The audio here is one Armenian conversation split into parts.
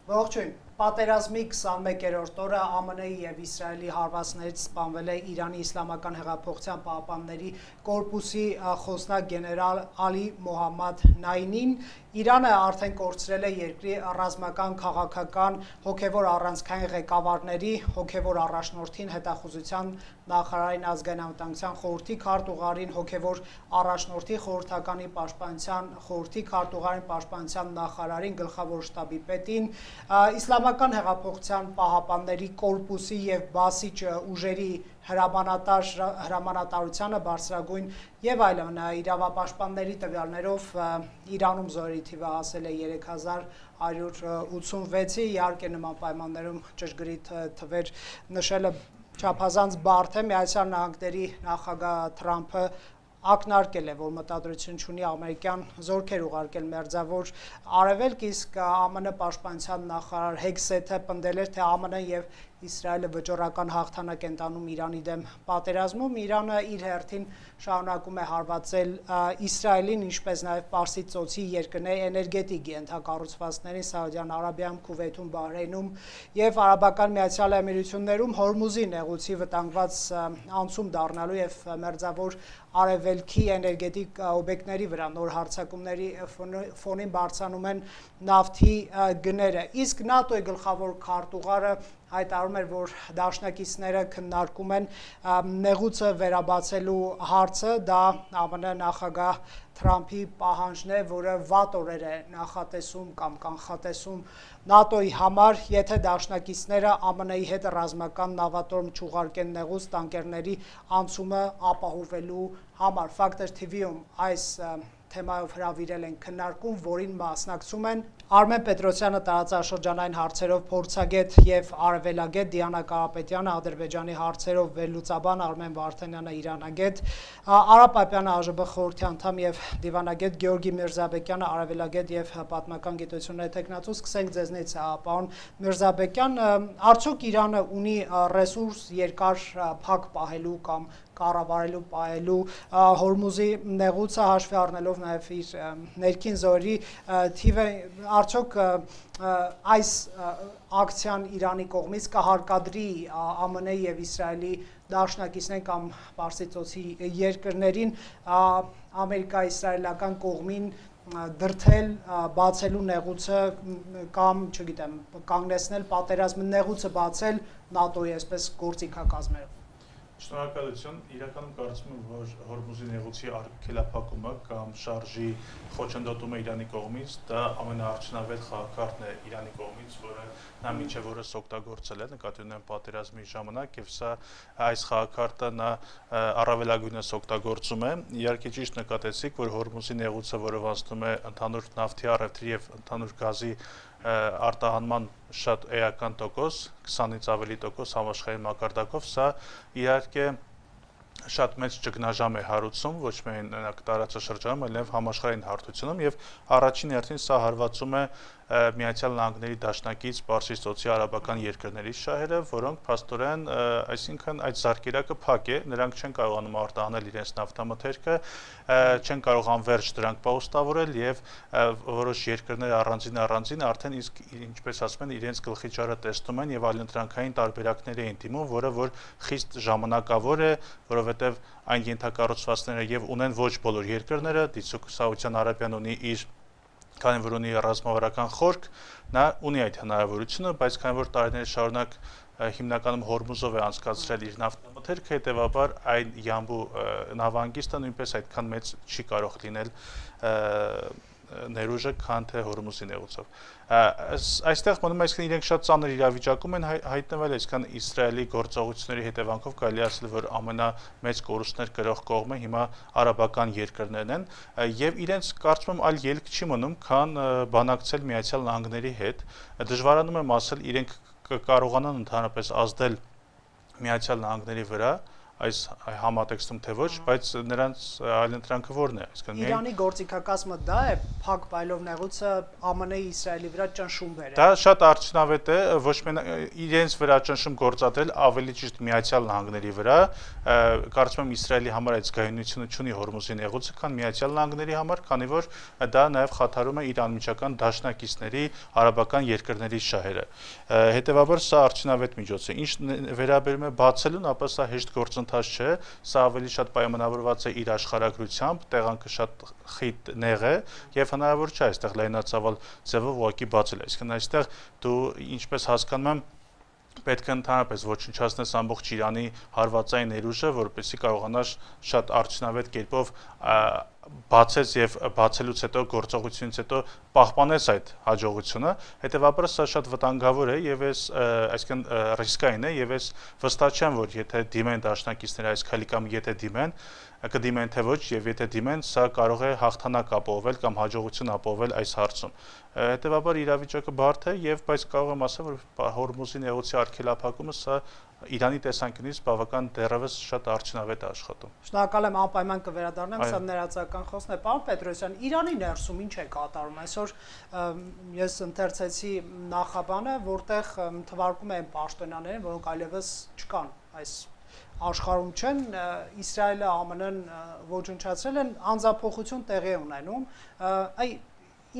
Ողջույն, պատերազմի 21-րդ օրը ԱՄՆ-ի և Իսրայելի հարվածներից սպանվել է Իրանի Իսլամական հեղափոխության պահապանների կորպուսի խոսնակ գեներալ Ալի Մոհամմադ Նայինին։ Իրանը արդեն կորցրել է երկրի ռազմական, քաղաքական, հոգևոր առանցքային ղեկավարների, հոգևոր առաջնորդին, հետախուզության նախարարին, ազգային անվտանգության խորհրդի քարտուղարին, հոգևոր առաջնորդի, խորհրդականի պաշտպանության խորհրդի քարտուղարին, պաշտպանության նախարարին, գլխավոր շտաբի պետին, Իսլամական հեղափոխության պահապանների կորպուսի և բասիջ ուժերի հրամանատարությանը բարձրագույն և այլն իրավապաշտպանների տվյալներով Իրանում զոհերի թիվը հասել է 3186-ի, իհարկե նման պայմաններում ճշգրիտ թվեր նշելը չափազանց բարդ է։ Միացյալ Նահանգների նախագահ Թրամփը ակնարկել է, որ մտադրություն չունի ամերիկյան զորքեր ուղարկել Մերձավոր Արևելք, իսկ ԱՄՆ պաշտպանության նախարար Հեգսեթը պնդել էր, թե ԱՄՆ-ն և Իսրայելը վճռական հաղթանակ են տանում Իրանի դեմ պատերազմում։ Իրանը իր հերթին շարունակում է հարվածել Իսրայելին, ինչպես նաև Պարսից ծոցի երկրների էներգետիկ ենթակառուցվածքներին Սաուդյան Արաբիայում, Քուվեյթում, Բահրեյնում և Արաբական Միացյալ Էմիրություններում Հորմուզի նեղուցի վտանգված անցում դառնալու և Մերձավոր Արևելքի էներգետիկ օբյեկտների վրա նոր հարձակումների ֆոնին բարձրանում են նավթի գները։ Իսկ ՆԱՏՕ-ի գլխավոր քարտուղարը հայտարարում էր, որ դաշնակիցները քննարկում են նեղուցը վերաբացելու հարցը, դա ԱՄՆ նախագահ Թրամփի պահանջն է, որը վատ օրեր է նախատեսում կամ կանխատեսում ՆԱՏՕ-ի համար, եթե դաշնակիցները ԱՄՆ-ի հետ ռազմական նավատորմ չուղարկեն նեղուց տանկերների անցումը ապահովելու համար։ Factor TV-ում այս թեմայով հրավիրել են քննարկում, որին մասնակցում են Արմեն Պետրոսյանը տարածաշրջանային հարցերով փորձագետ և արևելագետ, Դիանա Կարապետյանը ադրբեջանի հարցերով վերլուծաբան, Արմեն Վարդանյանը իրանագետ, Արա Պապյանը ԱԺԲ խորհրդի անդամ և դիվանագետ, Գեորգի Միրզաբեկյանը արևելագետ և պատմական գիտությունների թեկնածու։ Սկսենք ձեզնից, պարոն Միրզաբեկյան, արդյոք Իրանը ունի ռեսուրս երկար փակ պահելու կամ կառավարելու, պահելու Հորմուզի նեղուցը հաշվի առնելով նաև իր ներքին զորերի թիվը, արդյոք այս ակցիան Իրանի կողմից կհարկադրի ԱՄՆ-ի և Իսրայելի դաշնակիցներին կամ Պարսից ծոցի երկրներին ամերիկա-իսրայելական կողմին դրդել, բացելու նեղուցը կամ, չգիտեմ, կանգնեցնել պատերազմը, նեղուցը բացել ՆԱՏՕ-ի այսպես գործիքակազմերով։ Շնորհակալություն, իրականում կարծում եմ, որ Հորմուզի նեղուցի արգելափակումը կամ շարժի խոչընդոտումը Իրանի կողմից դա ամենաարդյունավետ խաղակարգն է Իրանի կողմից, որը նա մինչև օրս օգտագործել է նկատի ունեմ պատերազմի ժամանակ, եւ սա այս խաղակարգը նա առավելագույնս օգտագործում է։ Իհարկե ճիշտ նկատեցիք, որ Հորմուզի նեղուցը, որը վաստում է ընդհանուր նավթի առևտրի եւ ընդհանուր գազի արտահանման շատ էական տոկոս, 20-ից ավելի տոկոս համաշխարհային մակարդակով, սա իհարկե շատ մեծ ճգնաժամ է հարուցում ոչ միայն տարածաշրջանում, այլև համաշխարհային հարթությունում եւ առաջին հերթին սա հարվածում է Միացյալ Նահանգների դաշնակից Պարսից ծոցի արաբական երկրների շահերը, որոնք փաստորեն, այսինքն այդ զարկերակը փակ է, նրանք չեն կարողանում արտահանել իրենց նավթամթերքը, չեն կարող անվերջ դրանք պահոստավորել եւ որոշ երկրներ առանձին արդեն իսկ ինչպես ասում են իրենց գլխի ճարը տեսնում են եւ այլընտրանքային տարբերակներ էին դիմում, որը որ խիստ ժամանակավոր է, որովհետեւ այն ենթակառուցվածքները եւ ունեն ոչ բոլոր երկրները, դիցուք Սաուդյան Արաբիան ունի իր քանի որ ունի ռազմավարական խորք, նա ունի այդ հնարավորությունը, բայց քանի որ տարիների շարունակ հիմնականում Հորմուզով է անցկացրել իր նավթամթերքը, հետեւաբար այն Յամբու նավահանգիստը նույնպես այդքան մեծ չի կարող լինել ներուժը, քան թե Հորմուզի նեղուցով։ Այստեղ մնում է, այսինքն իրենք շատ ծանր իրավիճակում են հայտնվել, այսինքն Իսրայելի գործողությունների հետևանքով կարելի ասել, որ ամենամեծ կորուստներ կրող կողմը հիմա արաբական երկրներն են, եւ իրենց կարծում եմ այլ ելք չի մնում, քան բանակցել Միացյալ Նահանգների հետ։ Դժվարանում եմ ասել, իրենք կկարողանան ընդհանրապես ազդել Միացյալ Նահանգների վրա, այս համատեքստում թե ոչ, բայց նրանց այլընտրանքը որն է, այսինքն Իրանի գործիքակազմը դա է, փակ բայլով նեղուցը ԱՄՆ-ի Իսրայելի վրա ճնշում բերել։ Դա շատ արդյունավետ է, ոչ միայն իրենց վրա ճնշում գործադրել, ավելի ճիշտ Միացյալ Նահանգների վրա, կարծում եմ Իսրայելի համար այդ զգայունությունը չունի Հորմուզի նեղուցը, քան Միացյալ Նահանգների համար, քանի որ դա նաև խաթարում է իր անմիջական դաշնակիցների արաբական երկրների շահերը։ Հետևաբար սա արդյունավետ միջոց է։ Ինչ վերաբերում է բացելուն, ապա սա հեշտ գործընթաց չէ, սա ավելի շատ պայմանավորված է իր աշխարհագրությամբ, տեղանքը շատ խիտ նեղ է եւ հնարավոր չէ այստեղ լայնածավալ ձևով ուղղակի բացել։ Այսինքն այստեղ դու ինչպես հասկանում եմ պետք է ընդհանրապես ոչնչացնես ամբողջ Իրանի հարվածային ներուժը, որպեսզի կարողանաս շատ արդյունավետ կերպով բացես եւ բացելուց հետո գործողությունից հետո պահպանես այդ հաջողությունը, հետեւաբար սա շատ վտանգավոր է եւ այսինքն ռիսկային է եւ ես վստահ չեմ, որ եթե դիմեն դաշնակիցները այս քայլի կամ եթե կդիմեն թե ոչ եւ եթե դիմեն, սա կարող է հաղթանակ ապահովել կամ հաջողություն ապահովել այս հարցում։ Հետեւաբար իրավիճակը բարդ է եւ բայց կարող եմ ասել, որ Հորմուզի նեղուցի արգելափակումը սա Իրանի տեսանկյունից բավական դեռևս շատ արդյունավետ է աշխատում։ Շնորհակալ եմ, անպայման կվերադառնամ, սա ներածական խոսքն է, պարոն Պետրոսյան, Իրանի ներսում ինչ է կատարում այսօր ես ընթերցեցի նախաբանը, որտեղ թվարկում են պաշտոնյաներին, որոնք այլևս չկան այս աշխարհում չեն, Իսրայելը ԱՄՆ-ն ոչնչացրել են, անձափոխություն տեղի ունենում, այ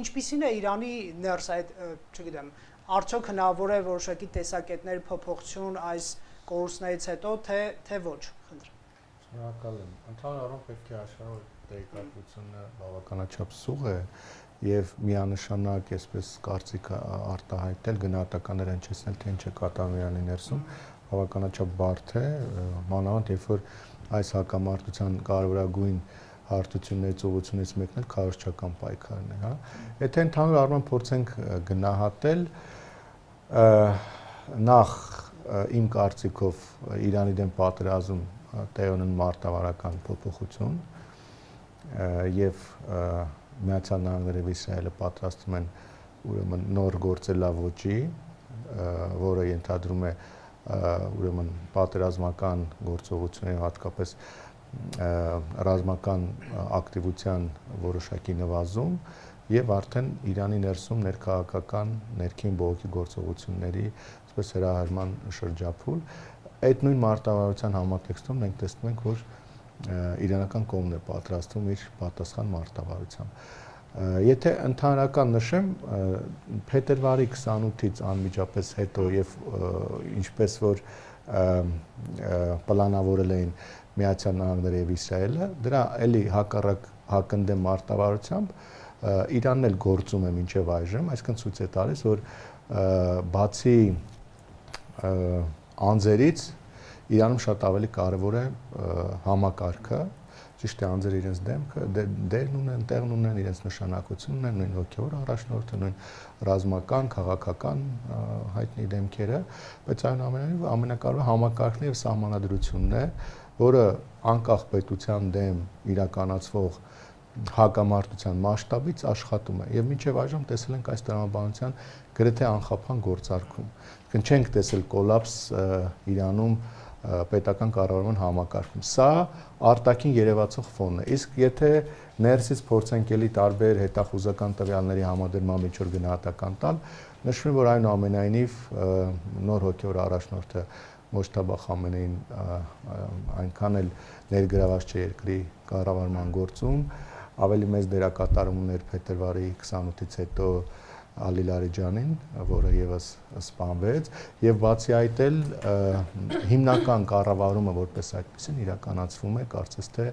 ինչպիսին է Իրանի ներս այդ, չգիտեմ, արդյոք հնարավոր է որոշակի տեսակետների փոփոխություն այս կորուստներից հետո, թե ոչ, խնդրեմ։ Շնորհակալ եմ։ Ընդհանուր առմամբ պետք է աշխարհը որ տեղեկատվությունը բավականաչափ սուղ է եւ միանշանակ այսպես կարծիք արտահայտել գնահատականներ հնչեցնել թե ինչ է կատարվում Իրանի ներսում բավականաչափ բարդ է, մանավանդ երբ որ այս հակամարտության կարևորագույն հարթություններից ուղղությունից մեկն էլ քարոզչական պայքարն է, հա։ Եթե ընդհանուր առմամբ փորձենք գնահատել, նախ իմ կարծիքով Իրանի դեմ պատերազմ տեղի ունեն մարտավարական փոփոխություն եւ Միացյալ Նահանգները եւ Իսրայելը պատրաստում են ուրեմն նոր գործելավոճի, որը ենթադրում է ուրեմն պատերազմական գործողությունների հատկապես ռազմական ակտիվության որոշակի նվազում եւ արդեն Իրանի ներսում ներքաղաքական ներքին բողոքի գործողությունների այսպես հրահրման շրջափուլ այդ նույն մարտավարության համատեքստում մենք տեսնում ենք որ իրանական կողմն է պատրաստվում իր պատասխան մարտավարությամբ եթե ընդհանրական նշեմ փետրվարի 28-ից անմիջապես հետո եւ ինչպես որ պլանավորել էին Միացյալ Նահանգները եւ Իսրայելը դրա էլի հակառակ հակընդդեմ մարտավարությամբ Իրանն էլ գործում է մինչև այժմ, այսինքն ցույց է տալիս, որ բացի անձերից Իրանում շատ ավելի կարևոր է համակարգը, ճիշտ է անձերը իրենց դերն ունեն, տեղն ունեն, իրենց նշանակությունն ունեն, նույն հոգևոր առաջնորդը, նույն ռազմական, քաղաքական հայտնի դեմքերը, բայց այնուամենայնիվ ամենակարևորը համակարգն եւ սահմանադրությունն է, որը անկախ պետության դեմ իրականացվող հակամարտության մասշտաբից աշխատում է եւ մինչեւ այժմ տեսել ենք այս տրամաբանության գրեթե անխափան գործարկում։ Այսինքն չենք տեսել կոլապս Իրանում պետական կառավարման համակարգում։ Սա արտաքին երևացող ֆոնն է։ Իսկ եթե ներսից փորձենք էլի տարբեր հետախուզական տվյալների համադրման միջոց գնահատական տալ, նշվում է որ այնուամենայնիվ նոր հոգևոր առաջնորդը Մոջթաբա Խամենեին այնքան էլ ներգրաված չէ երկրի կառավարման գործում, ավելի մեծ դերակատարում ուներ փետրվարի 28-ից հետո Ալի Լարիջանին, որը եւս սպանվեց, եւ բացի այդ էլ հիմնական կառավարումը որպես այդպեսին իրականացվում է, կարծես թե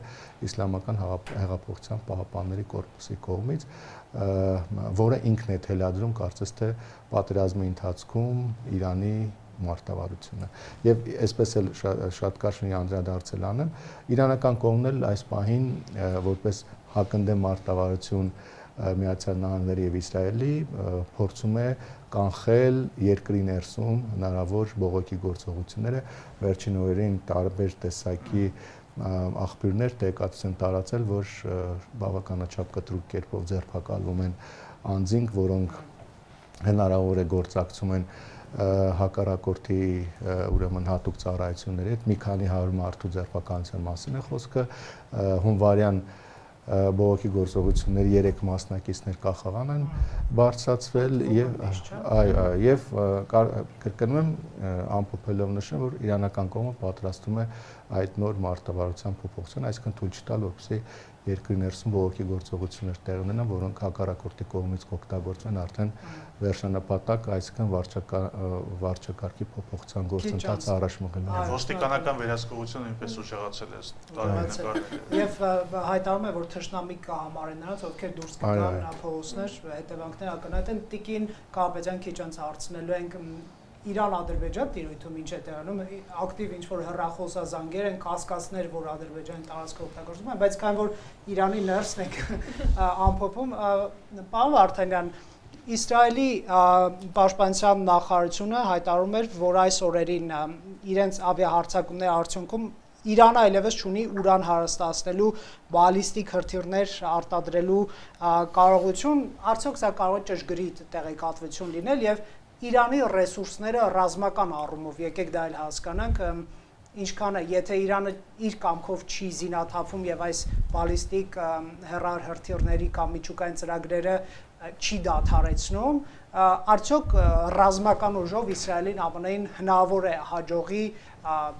Իսլամական հեղափոխության պահապանների կորպուսի կողմից, որը ինքն է թելադրում, կարծես թե պատերազմի ընթացքում Իրանի մարտավարությունը եւ այսպես էլ շատ կարճ անդրադարձել անեմ իրանական կողմն էլ այս պահին որպես հակընդդեմ մարտավարություն Միացյալ Նահանգների եւ Իսրայելի փորձում է կանխել երկրի ներսում հնարավոր բողոքի գործողությունները վերջին օրերին տարբեր տեսակի աղբյուրներ տեղեկատվություն տարածել որ բավականաչափ կտրուկ կերպով ձերբակալվում են անձինք որոնք հնարավոր է գործակցում են հակառակորդի ուրեմն հատուկ ծառայությունների հետ մի քանի 100 մարդու ձերբակալության մասին է խոսքը հունվարյան բողոքի գործողությունների 3 մասնակիցներ կախաղան են բարձրացվել եւ կրկնում եմ ամփոփելով նշեմ որ իրանական կողմը պատրաստում է այդ նոր մարտավարության փոփոխություն այսինքն թույլ չտալ որպեսզի երկրի ներսում բողոքի գործողություններ տեղ ունենան որոնք հակառակորդի կողմից կօգտագործվեն արդեն վերջնապատակ այսինքն վարչակարգի փոփոխության գործընթացը առաջ մղելու ոստիկանական վերահսկողությունը նույնպես ուժեղացել է տարիներ եւ հայտարարում է որ թշնամի կհամարեն նրանց ովքեր դուրս կգան փողոցներ հետևանքներ ակնհայտ են տիկին Կարապետյան քիչ անց հարցնելու ենք Իրան-Ադրբեջան տիրույթում ինչ է տեղանում ակտիվ ինչ որ հեռախոսազանգեր են կասկածներ որ Ադրբեջանի տարածքը օգտագործվում են բայց քանի որ Իրանի ներսն եք ամփոփում պարոն Վարդանյան Իսրայելի պաշտպանության նախարարությունը հայտարարում էր որ այս օրերին իրենց ավիահարձակումների արդյունքում Իրանը այլևս չունի ուրան հարստացնելու բալիստիկ հրթիռներ արտադրելու կարողություն արդյոք սա կարող է ճշգրիտ տեղեկատվություն լինել եւ Իրանի ռեսուրսները ռազմական առումով եկեք դա էլ հասկանանք ինչքան է եթե Իրանը իր կամքով չի զինաթափում եւ այս բալիստիկ հեռար հրթիռների կամ միջուկային ծրագրերը չի դադարեցնում արդյոք ռազմական ուժով Իսրայելին ԱՄՆ-ին հնարավոր է հաջողի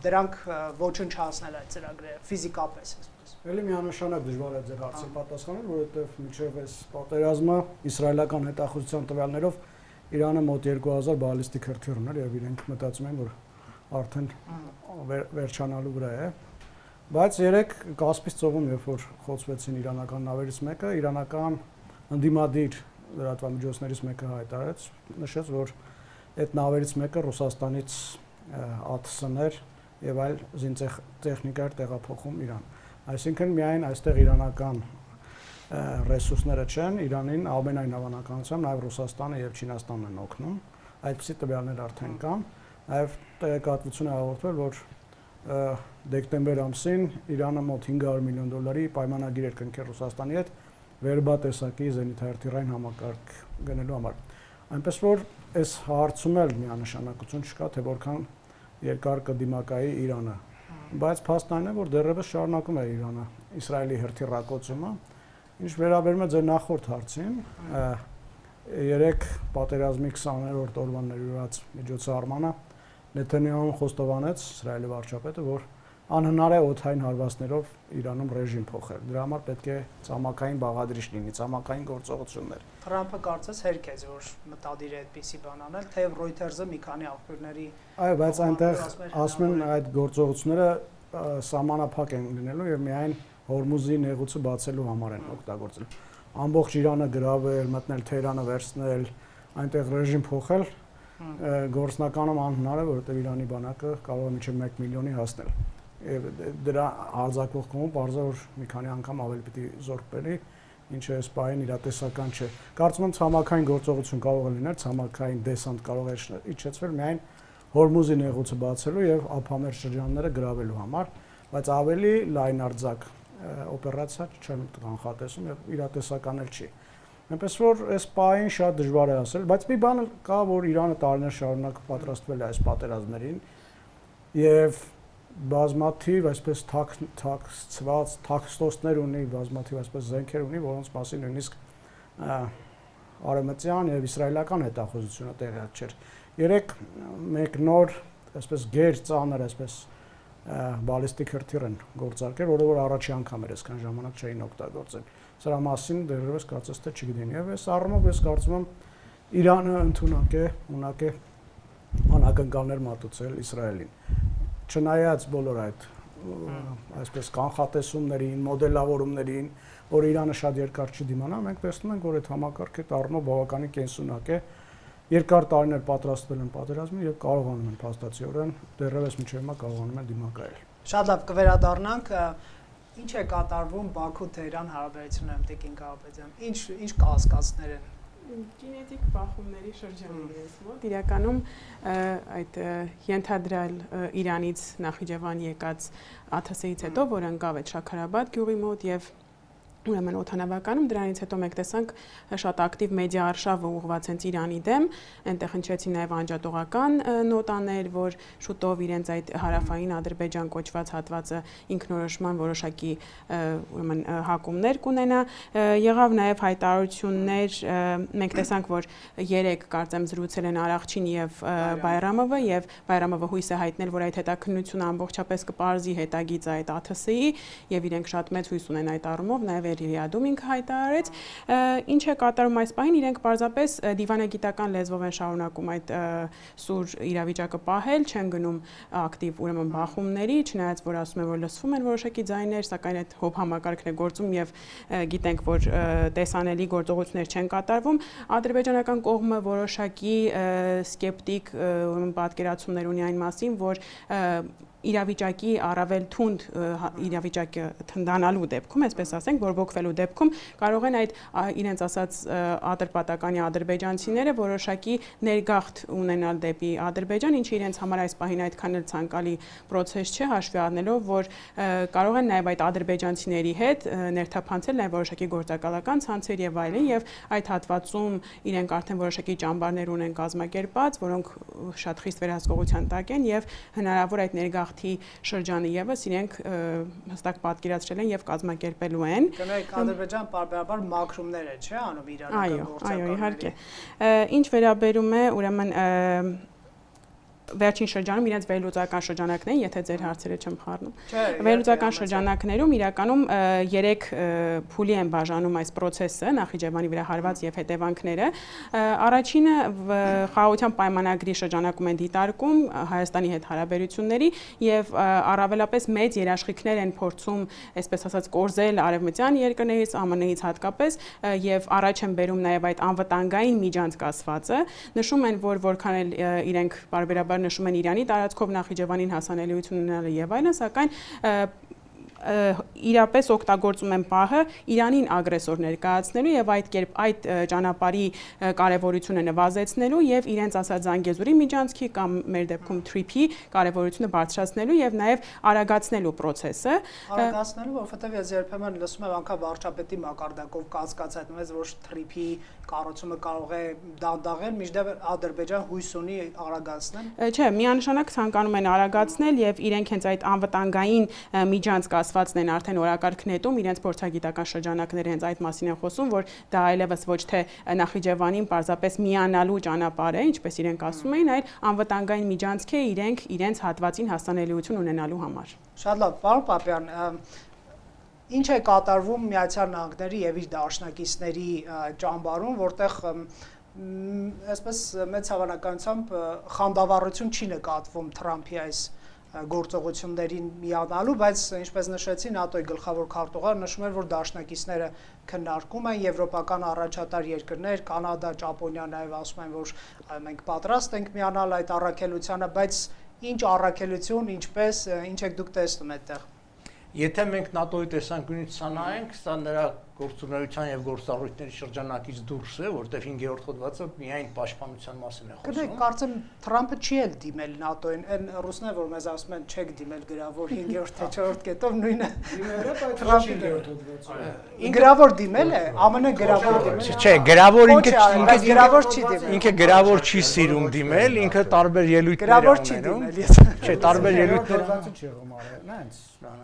դրանք ոչնչացնել այդ ծրագրերը ֆիզիկապես այսպես Էլի միանշանակ դժվար է ձեր հարցին պատասխանել որովհետեւ միջև այս պատերազմը իսրայելական հետախուզության տվյալներով Իրանը մոտ 2000 բալիստիկ հրթիռ ուներ եւ իրենք մտածում են որ արդեն վերջանալու վրա է բայց երեք Կասպից ծովում երբ որ խոցվեցին իրանական նավերից մեկը իրանական ընդդիմադիր լրատվամիջոցներից մեկը հայտարարեց նշեց որ այդ նավերից մեկը Ռուսաստանից ԱԹՍ-ներ եւ այլ զինտեխնիկա տեղափոխում Իրան այսինքն միայն այստեղ իրանական ռեսուրսները չեն Իրանին ամենայն հավանականությամբ նաև Ռուսաստանը եւ Չինաստանն են օգնում այդպիսի տվյալներ արդեն կան նաև տեղեկատվություն է հաղորդվել որ դեկտեմբեր ամսին Իրանը մոտ $500 միլիոն պայմանագիր էր կնքել Ռուսաստանի հետ վերբատեսակի զենիթահրթիռային համակարգ գնելու համար այնպես որ այս հարցում էլ միանշանակություն չկա թե որքան երկար կդիմակայի Իրանը բայց փաստն այն է որ դեռևս շարունակում է Իրանը Իսրայելի հրթիռակոծումը Ինչ վերաբերում է ձեր նախորդ հարցին, երեք պատերազմի 20-րդ օրվան ներառած միջոցառմանը Նեթանյահուն խոստովանեց Իսրայելի վարչապետը, որ անհնար է օդային հարվածներով Իրանում ռեժիմ փոխել։ Դրա համար պետք է ցամաքային բաղադրիչ լինի, ցամաքային գործողություններ։ Թրամփը կարծես հերքեց, որ մտադիր է այդպիսի բան անել, թեև Reuters-ը մի քանի աղբյուրների Այո, բայց այնտեղ ասում են այդ գործողությունները սահմանափակ են լինելու եւ միայն Հորմուզի նեղուցը բացելու համար են օգտագործել։ Ամբողջ Իրանը գրավել, մտնել Թեհրանը վերցնել, այնտեղ ռեժիմ փոխել գործնականում անհնար է, որովհետև Իրանի բանակը կարող է մինչև 1 միլիոնի հասնել։ Եվ դրա հարձակվող կողմը բարձր որ մի քանի անգամ ավելի պիտի զորք բերի, ինչը այս պահին իրատեսական չէ։ Կարծում եմ ցամաքային գործողություն կարող է լինել, ցամաքային դեսանտ կարող է իջեցվել միայն Հորմուզի նեղուցը բացելու եւ ափամերձ շրջանները գրավելու համար, բայց ավելի լայնարձակ օպերացիա չեմ կանխատեսում եւ իրատեսական էլ չի։ Այնպես որ այս պահին շատ դժվար է ասել, բայց մի բան կա, որ Իրանը տարիներ շարունակ պատրաստվել է այս պատերազմներին եւ բազմաթիվ այսպես թաքցված թաքստոցներ ունի, բազմաթիվ այսպես զենքեր ունի, որոնց մասին նույնիսկ արևմտյան եւ իսրայելական հետախուզությունը տեղյակ չէր։ Երեք մեկ նոր այսպես գեր ծանր այսպես բալիստիկ հրթիռ են գործարկել, որը որ առաջի անգամ էր այսքան ժամանակ չէին օգտագործել։ Սրա մասին դեռևս կարծես թե չգիտեն եւ այս առումով ես կարծում եմ Իրանը ընդունակ է անակնկալներ մատուցել Իսրայելին։ Չնայած բոլոր այդ այսպես կանխատեսումներին, մոդելավորումներին, որ Իրանը շատ երկար չի դիմանա, մենք տեսնում ենք, որ այդ համակարգը առումով բավականին կենսունակ է։ Երկար տարիներ պատրաստվել են պատերազմին եւ կարողանում են փաստացիորեն դեռևս մինչեւ հիմա կարողանում են դիմակայել։ Շատ լավ կվերադառնանք ինչ է կատարվում Բաքու-Թեհրան հարաբերություններում Տիկին Կարապետյան։ Ինչ կասկածներ են։ Կինետիկ բախումների շրջանում ես մոտ իրականում այդ ենթադրյալ Իրանից Նախիջևան եկած ԱԹՍ-ից հետո որ ընկավ այդ Շաքարաբադ գյուղի մոտ եւ ուրեմն օդանավականում դրանից հետո մենք տեսանք շատ ակտիվ մեդիա արշավը ուղղված հենց Իրանի դեմ, այնտեղ հնչեցին նաև անջատողական նոտաներ, որ շուտով իրենց այդ հարավային Ադրբեջան կոչված հատվածը ինքնորոշման որոշակի ուրեմն հակումներ կունենա, եղավ նաև հայտարարություններ, մենք տեսանք, որ 3 կարծեմ զրուցել են Արաղչին եւ Բայրամովը եւ Բայրամովը հույս է հայտնել, որ այդ հետաքննությունը ամբողջապես կպարզի հետագիծը այդ ԱԹՍ-ի եւ իրենք շատ մեծ հույս ունեն այդ առումով, նաև Ռիադում ինքը հայտարարեց, ինչ է կատարում այս պահին, իրենք պարզապես դիվանագիտական լեզվով են շարունակում այդ սուր իրավիճակը պահել, չեն գնում ակտիվ ուրեմն բախումների, չնայած որ ասում են, որ լսվում են որոշակի ձայներ, սակայն այդ հոբ համակարգն է գործում եւ գիտենք, որ տեսանելի գործողություններ չեն կատարվում։ Ադրբեջանական կողմը որոշակի սկեպտիկ պատկերացումներ ունի այն մասին, որ իրավիճակի առավել թունդ իրավիճակը թնդանալու դեպքում, այսպես ասենք, բորբոքվելու դեպքում կարող են այդ իրենց ասած ատրպատականի ադրբեջանցիները որոշակի ներգաղթ ունենալ դեպի Ադրբեջան, ինչը իրենց համար այս պահին այդքան էլ ցանկալի process չէ, հաշվի առնելով, որ կարող են նաև այդ ադրբեջանցիների հետ ներթափանցել նաև որոշակի գործակալական ցանցեր եւ այլն, եւ այդ հատվածում իրենք արդեն որոշակի ճամբարներ ունեն կազմակերպած, որոնք շատ խիստ վերահսկողության տակ են եւ հնարավոր այդ ներգաղթ շրջանը եւս իրենք հստակ պատկերացրել են եւ կազմակերպելու են։ Կներեք Ադրբեջան բարբերաբար մաքրումներ է, չէ՞, անում իրանական գործակալների։ Այո, իհարկե։ Ինչ վերաբերում է ուրեմն վերջին շրջանում իրենց վերլուծական շրջանակներին, եթե ձեր հարցերը չեմ խառնում։ Վերլուծական շրջանակներում իրականում 3 փուլի են բաժանում այս process-ը, Նախիջևանի վրա հարված եւ հետևանքները։ Առաջինը խաղաղության պայմանագրի շրջանակում են դիտարկում Հայաստանի հետ հարաբերությունների եւ առավելապես մեծ երաշխիքներ են փորձում, այսպես ասած, կորզել արևմտյան երկրներից, ԱՄՆ-ից հատկապես եւ առաջ են բերում նաեւ այդ անվտանգային միջանցկացվածը։ Նշում են, որ որքան էլ իրենք բարբերաբար նշում են Իրանի տարածքով Նախիջևանին հասանելիություն ունենալը եւ այլն, սակայն իրապես օգտագործում են պահը Իրանին ագրեսոր ներկայացնելու եւ այդ կերպ այդ ճանապարհի կարեւորությունը նվազեցնելու եւ իրենց ասած Զանգեզուրի միջանցքի կամ մեր դեպքում TRIP-ի կարեւորությունը բարձրացնելու եւ նաեւ արագացնելու process-ը։ Արագացնելու, որովհետեւ ես երբեմն լսում եմ անգամ վարչապետի մակարդակով կասկած հայտնվեց, որ TRIP-ի կառուցումը կարող է դանդաղել, մինչդեռ Ադրբեջան հույս ունի արագացնել։ Չէ, միանշանակ ցանկանում են արագացնել եւ իրենք հենց այդ անվտանգային միջանցկացվածն են արդեն օրակարգ նետում, իրենց փորձագիտական շրջանակները հենց այդ մասին են խոսում, որ դա այլևս ոչ թե Նախիջևանին պարզապես միանալու ճանապարհ է, ինչպես իրենք ասում էին, այլ անվտանգային միջանցք է իրենց հատվածին հասանելիություն ունենալու համար։ Շատ լավ, պարոն Պապյան, ինչ է կատարվում Միացյալ Նահանգների եւ իր դաշնակիցների ճամբարում, որտեղ այսպես մեծ հավանականությամբ խանդավառություն չի նկատվում Թրամփի այս գործողություններին միանալու, բայց ինչպես նշեցի, ՆԱՏՕ-ի գլխավոր քարտուղար նշում էր, որ դաշնակիցները քննարկում են եվրոպական առաջատար երկրներ, Կանադա, Ճապոնիա նաև ասում են, որ մենք պատրաստ ենք միանալ այդ առաքելությանը, բայց ինչ առաքելություն, ինչպես, ինչ եք դուք տեսնում այդտեղ։ Եթե մենք ՆԱՏՕ-ի տեսանկյունից նայենք, սա նրա գործունեության եւ գործառույթների շրջանակից դուրս է, որտեղ 5-րդ հոդվածը միայն պաշտպանության մասին է խոսում։ Գիտեք, կարծեմ Թրամփը չի էլ դիմել ՆԱՏՕ-ին, այն ռուսները, որ մեզ ասում են, չեք դիմել գրավոր 5-րդ թե 4-րդ կետով նույնը դիմել է, բայց Թրամփի 5-րդ հոդվածը։ Գրավոր դիմել է, ԱՄՆ գրավոր դիմել։ Չէ, գրավոր գրավոր չի դիմել։ Ինքը գրավոր չի սիրում դիմել, ինքը տարբեր ելույթներ գրավոր չի դիմել։ Չէ, տարբեր ելույթներ հոդվածը չի եղում արել, նայած։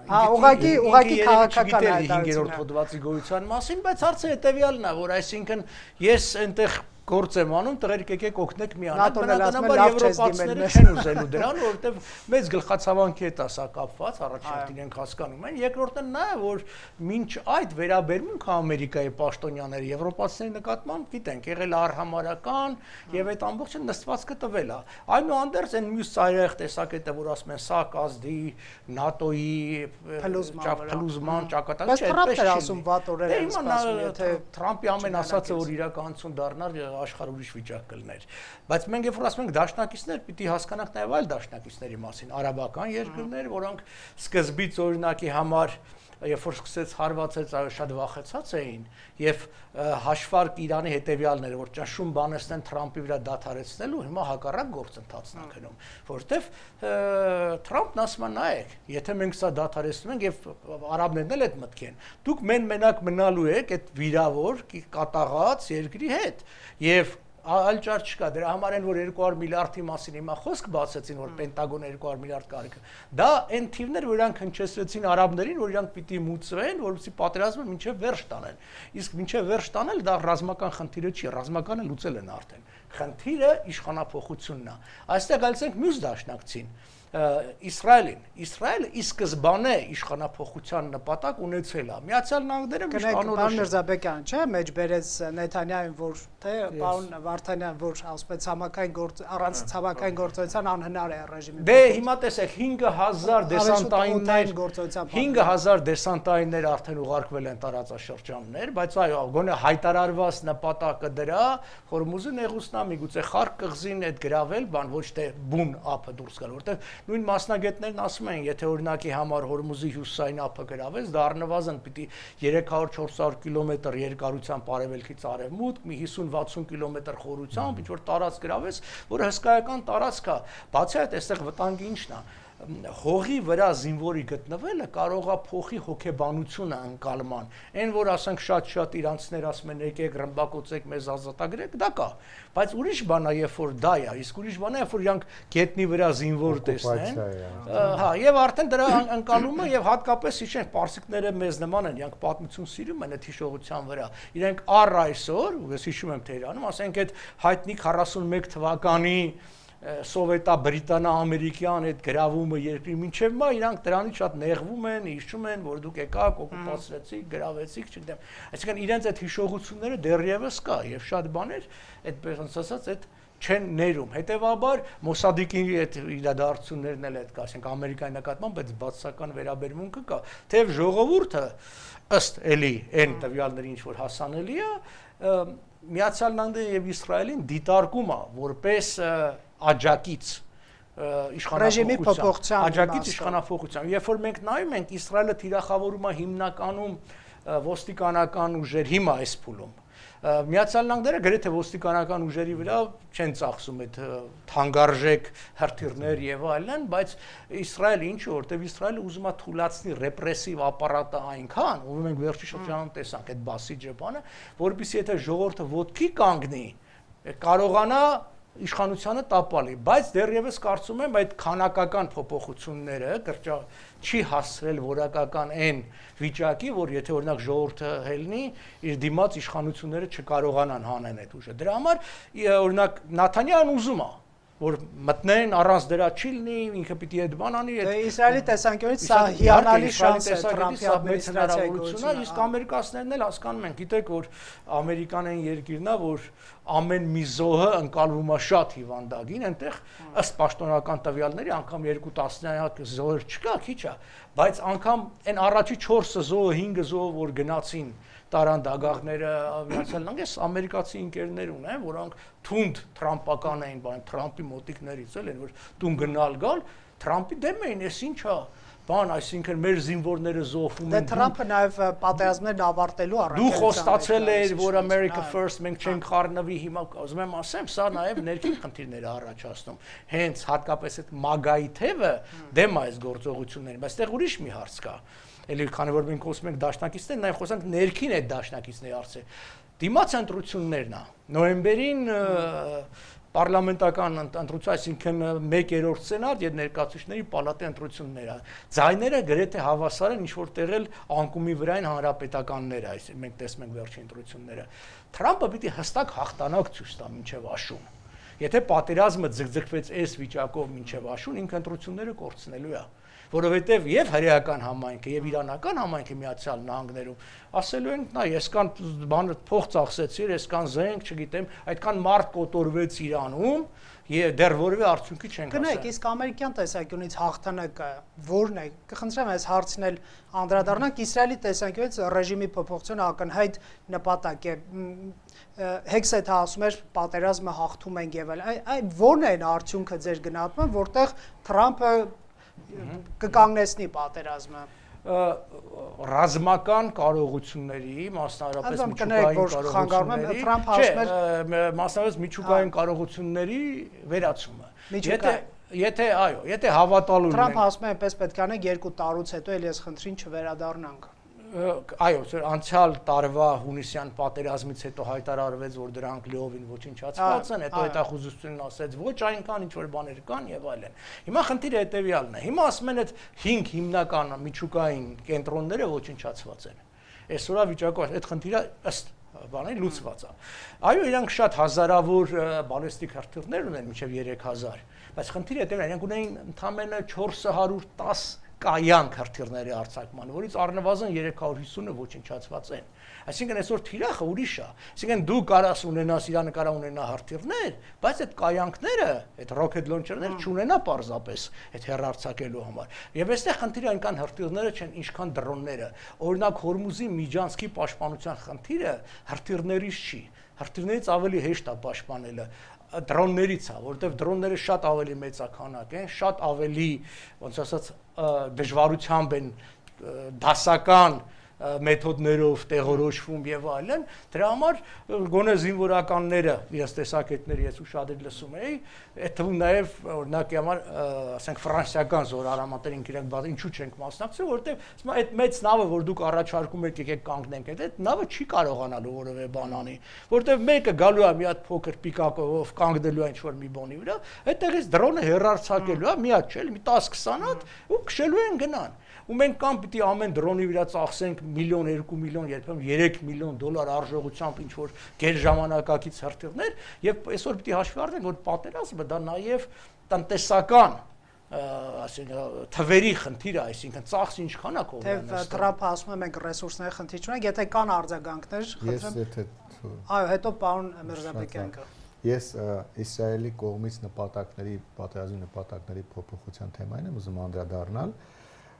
Հա, ուղղակի քաղաքական է 5-րդ հոդվածի գոյության մասին, բայց հարցը հետեւյալն է, որ այսինքն ես այնտեղ գործ եմ անում, տղերք եկեք օգնեք միանալ, բնականաբար եվրոպացիները չեն ուզելու դրան, որովհետև մեծ գլխացավանքի հետ ասա կապված, առաջին իրենք հասկանում են, երկրորդն նա է, որ մինչ այդ վերաբերմունքը Ամերիկայի պաշտոնյաների եվրոպացիների նկատմամբ գիտենք, եղել արհամարական եւ այդ ամբողջը նստվածքը տվել է։ Այնուհանդերձ այն մյուս ծայրահեղ տեսակետը, որ ասում են սա կազդի ՆԱՏՕ-ի փլուզման ճակատագրի, բայց Թրամփն էր ասում վատ օրեր են սպասում, եթե Թրամփի ամեն ասածը որ իրականություն դառնար աշխարհ ուրիշ վիճակ կլներ, բայց մենք երբ որ ասում ենք դաշնակիցներ, պիտի հասկանանք նաև այլ դաշնակիցների մասին, արաբական երկրներ, որոնք սկզբից օրինակի համար երբ որ սկսեց հարվածեց, շատ վախեցած էին եւ հաշվարկ Իրանի հետեւյալները, որ ճնշում բանեցնեն Թրամփի վրա դադարեցնելու, հիմա հակառակ գործընթացն են գնում, որովհետեւ Թրամփն ասում է նայեք, եթե մենք սա դադարեցնում ենք եւ արաբներն էլ այդ մտք են, դուք մենակ մնալու եք այդ վիրավոր կատաղած երկրի հետ եւ այլ ճար չկա, դրա համար են որ 200 միլիարդի մասին հիմա խոսք բացեցին, որ Պենտագոնը 200 միլիարդ կարիք։ Դա այն թիվներ, որ իրանք հնչեցրեցին արաբներին, որ իրանք պիտի մուծվեն, որովհետեւ պատերազմը մինչև վերջ տանեն։ Իսկ մինչև վերջ տանել դա ռազմական խնդիրը չի, ռազմականը լուծել են արդեն։ Խնդիրը իշխանափոխությունն է։ Այստեղ գալցենք մյուս դաշնակցին։ Իսրայելը ի սկզբանե իշխանափոխության նպատակ ունեցել է։ Միացյալ Նահանգները միշտ Միրզաբեկյան, չէ՞, մեջ բերեց Նեթանյահին, որ թե պարոն Վարդանյան, որ ասպես ցամաքային առանց ցամաքային գործողության անհնար է ռեժիմի։ Դե հիմա տեսեք 5000 դեսանտայիններ 5000 դեսանտայիններ արդեն ուղարկվել են տարածաշրջաններ, բայց այո, գոնե հայտարարված նպատակը դրա Հորմուզի նեղուցնա միգուցե Խարկ կղզին այդ գրավել, բան ոչ թե բուն ափը դուրս գալ, որտեղ նույն մասնագետներն ասում են, եթե օրինակի համար Հորմուզի հյուսիսային ափը գրավես, դա առնվազն պիտի 300-400 կիլոմետր երկարությամբ արևելքից արևմուտք, մի 50-60 կիլոմետր խորությամբ, ինչ որ տարածք գրավես, որը հսկայական տարածք է։ Բացի այդ, այստեղ վտանգը ինչն է։ Հողի վրա զինվորի գտնվելը կարող է փոխի հոգեբանությունը անցալման։ Այն որ ասենք շատ իրանցիներ ասում են եկեք ռմբակոծեք մեզ ազատագրեք, դա կա, բայց ուրիշ բան է, երբ որ դա է, իսկ ուրիշ բան է, երբ որ իրանք գետնի վրա զինվոր տեսնեն, հա, եւ արդեն դրա անցալումը եւ հատկապես իշխեն պարսիկները մեզ նման են, իրանք պատմություն սիրում են այդ հիշողության վրա։ Իրանք առ այսօր, ես հիշում եմ Թեհրանում, ասենք այդ հայտնի 41 թվականի Սովետա-բրիտանա-ամերիկյան այդ գրավումը երկրի մինչև մա իրանք դրանից շատ նեղվում են, հիշում են, որ դուք եկաք, օկուպացրեցիք, գրավեցիք, չգիտեմ։ Այսինքն իրենց այդ հիշողությունները դեռևս կա եւ շատ բաներ այդպես ասած այդ չեն ներում։ Հետևաբար Մոսադիկի այդ իրադարձություններն էլ այդ կա, ասենք Ամերիկայի նկատմամբ այդ բացասական վերաբերմունքը կա, թեև ժողովուրդը ըստ էլի այն տվյալների ինչ որ հասանելի է, Միացյալ Նահանգները եւ Իսրայելին դիտարկում է որպես աջակից իշխանափոխության, աջակից իշխանափոխության։ Երբ որ մենք նայում ենք, Իսրայելը թիրախավորում է հիմնականում ոստիկանական ուժեր հիմա այս փուլում։ Միացյալ Նահանգները գրեթե ոստիկանական ուժերի վրա չեն ծախսում այդ թանկարժեք հրթիռներ եւ այլն, բայց Իսրայելը ինչու, որտեւ Իսրայելը ուզում է թույլատնի ռեպրեսիվ ապարատը այնքան, ով մենք վերջի շրջանում տեսանք այդ Բասիջը բանը, որովհետեւ եթե ժողովուրդը ոտքի կանգնի, կարողանա իշխանությանը տապալի, բայց դեռևս կարծում եմ այդ քանակական փոփոխությունները չի հասցրել որակական այն վիճակի, որ եթե օրինակ ժողովուրդը հելնի, իր դիմաց իշխանությունները չկարողանան հանեն այդ ուժը։ Դրա համար օրինակ Նաթանյահն ուզում է որ մտնեն առանց դրա չի լինի, ինքը պիտի այդ բան անի։ Դե Իսրայելի տեսանկյունից սա հիանալի շանս է Թրամփի ադմինիստրացիայի գործունեության, իսկ ամերիկացիներն էլ հասկանում են, գիտեք, որ Ամերիկան այն երկիրն է, որ ամեն մի զոհը ընկալվում է շատ հիվանդագին, այնտեղ ըստ պաշտոնական տվյալների անգամ 2/10 զոհեր չկա, քիչ է, բայց անգամ այն առաջի 4 զոհը, 5 զոհը որ գնացին տարան դագաղները Միացյալ Նահանգներս ամերիկացի ընկերներ ունեն, որոնք թունդ Թրամփական էին, բան Թրամփի մոտիկներից էլ են, որ տուն գնալ գալ, Թրամփի դեմ էին, էս ինչա, բան, այսինքն մեր զինվորները զոհվում են։ Դե Թրամփը նաև պատերազմներն ավարտելու առարկայությամբ դու խոստացել ես, որ America First մենք չենք խառնվի, հիմա ուզում եմ ասեմ, սա նաև ներքին խնդիրներ է առաջացնում։ Հենց հատկապես այդ մագայի թևը դեմ է այս գործողություններին, բայց այդտեղ ուրիշ մի հարց կա։ Էլի քանի որ մենք խոսում ենք դաշնակիցներ, նաև խոսանք ներքին այդ դաշնակիցների հարցը։ Դիմաց ընտրություններն է։ Նոյեմբերին պարլամենտական ընտրություն, այսինքն 1/3 սենատ եւ ներկայացուցիչների պալատի ընտրությունները։ Ձայները գրեթե հավասար են, ինչ որ տեղել անկումի վրային հանրապետականները, այսինքն մենք տեսնում ենք վերջին ընտրությունները։ Թրամփը պիտի հստակ հաղթանակ ցույց տա մինչեւ աշուն։ Եթե պատերազմը ձգձգվեց այս վիճակով մինչեւ աշուն, ինքը ընտրությունները կորցնելու է։ Որովհետև եւ հրեական համայնքը եւ իրանական համայնքը Միացյալ Նահանգներում ասելու են, նա այսքան բանը փող ծախսեցիր, այսքան զենք, չգիտեմ, այդքան մարդ կոտորվեց Իրանում եւ դեռ որևէ արդյունքի չեն հասել։ Գնայք, իսկ ամերիկյան տեսանկյունից հաղթանակը ո՞րն է։ Կխնդրեմ այս հարցն էլ անդրադառնանք Իսրայելի տեսանկյունից ռեժիմի փոփոխությունը ակնհայտ նպատակ է։ Հեքսեթը ասում էր պատերազմը հաղթում ենք եւ այլ ո՞րն է արդյունքը ձեր գնահատմամբ, որտեղ Թրամփը կկանգնեցնի պատերազմը։ ռազմական կարողությունների, մասնավորապես միջուկային կարողությունների, մասնավորապես միջուկային կարողությունների վերացումը։ Եթե հավատալու Թրամփ ասում է, այնպես պետք է անենք 2 տարուց հետո էլ ես խնդրին չվերադառնանք։ Այո, անցյալ տարվա հունիսյան պատերազմից հետո հայտարարվեց, որ դրանք լիովին ոչնչացված են, հետո հետախուզությունն ասեց, ոչ այնքան ինչ որ բաներ կան եւ այլն։ Հիմա խնդիրը հետեւյալն է։ Հիմա ասում են, այդ 5 հիմնական միջուկային կենտրոնները ոչնչացված են։ Այսօրվա վիճակով այդ խնդիրը ըստ բանի լուծված է։ Այո, իրանք շատ հազարավոր բալեստիկ հրթիռներ ունեն, մինչև 3000, բայց խնդիրը հետեւյալն է, իրանք ունեն ընդամենը 410 կայանք հրթիռների արձակման, որից առնվազն 350-ը ոչնչացված են։ Այսինքն այսօր թիրախը ուրիշ է։ Այսինքն դու կարաս ունենաս, Իրանը կարա ունենա հրթիռներ, բայց այդ կայանքները, այդ ռոքետ լոնչերները չունենա պարզապես այդ հեռարձակելու համար։ Եվ այստեղ խնդիրը այնքան հրթիռները չեն, ինչքան դրոնները։ Օրինակ Հորմուզի միջանցքի պաշտպանության խնդիրը հրթիռներից չի։ Հրթիռներից ավելի հեշտ է պաշտպանելը դրոններից է, որովհետև դրոնները շատ ավելի մեծականակ են, շատ ավելի, ոնց ասած, դժվարությամբ են դասական մեթոդներով տեղորոշվում եւ այլն, դրա համար գոնե զինվորականները իրենց տեսակետների ես ուշադրել լսում էի, այդ թվում նաեւ օրինակի համար, ասենք ֆրանսիական զորարամատերին իրենք ինչու չենք մասնակցել, որովհետեւ այդ մեծ նավը, որ դուք առաջարկում եք եկեք կանգնենք, այդ նավը չի կարողանալու որևէ բան անի, որովհետեւ մեկը գալու է մի հատ փոքր պիկակով կանգնելու է ինչ-որ մի բանի վրա, այդտեղից դրոնը հեռարձակելու է, մի հատ չէ, մի 10-20 հատ ու քշելու են գնան։ Ու մենք կամ պիտի ամեն դրոնի վրա ծախսենք միլիոն, 2 միլիոն, երբեմն 3 միլիոն դոլար արժողությամբ ինչ որ գերժամանակակից հրթիռներ, եւ այսօր պիտի հաշվի առնենք, որ պատերազմը դա նաեւ տնտեսական, ասենք թվերի խնդիր է, այսինքն ծախսը ինչքան է կողմնան։ Թե Թրամփը ասում է մենք ռեսուրսների խնդիր չունենք, եթե կան արձագանքներ, խնդրեմ։ Այո, հետո պարոն Միրզաբեկյան կա։ Ես Իսրայելի կողմից նպատակների, պատերազմի նպատակների փոփոխության թեմային եմ ուզում անդրադառնալ,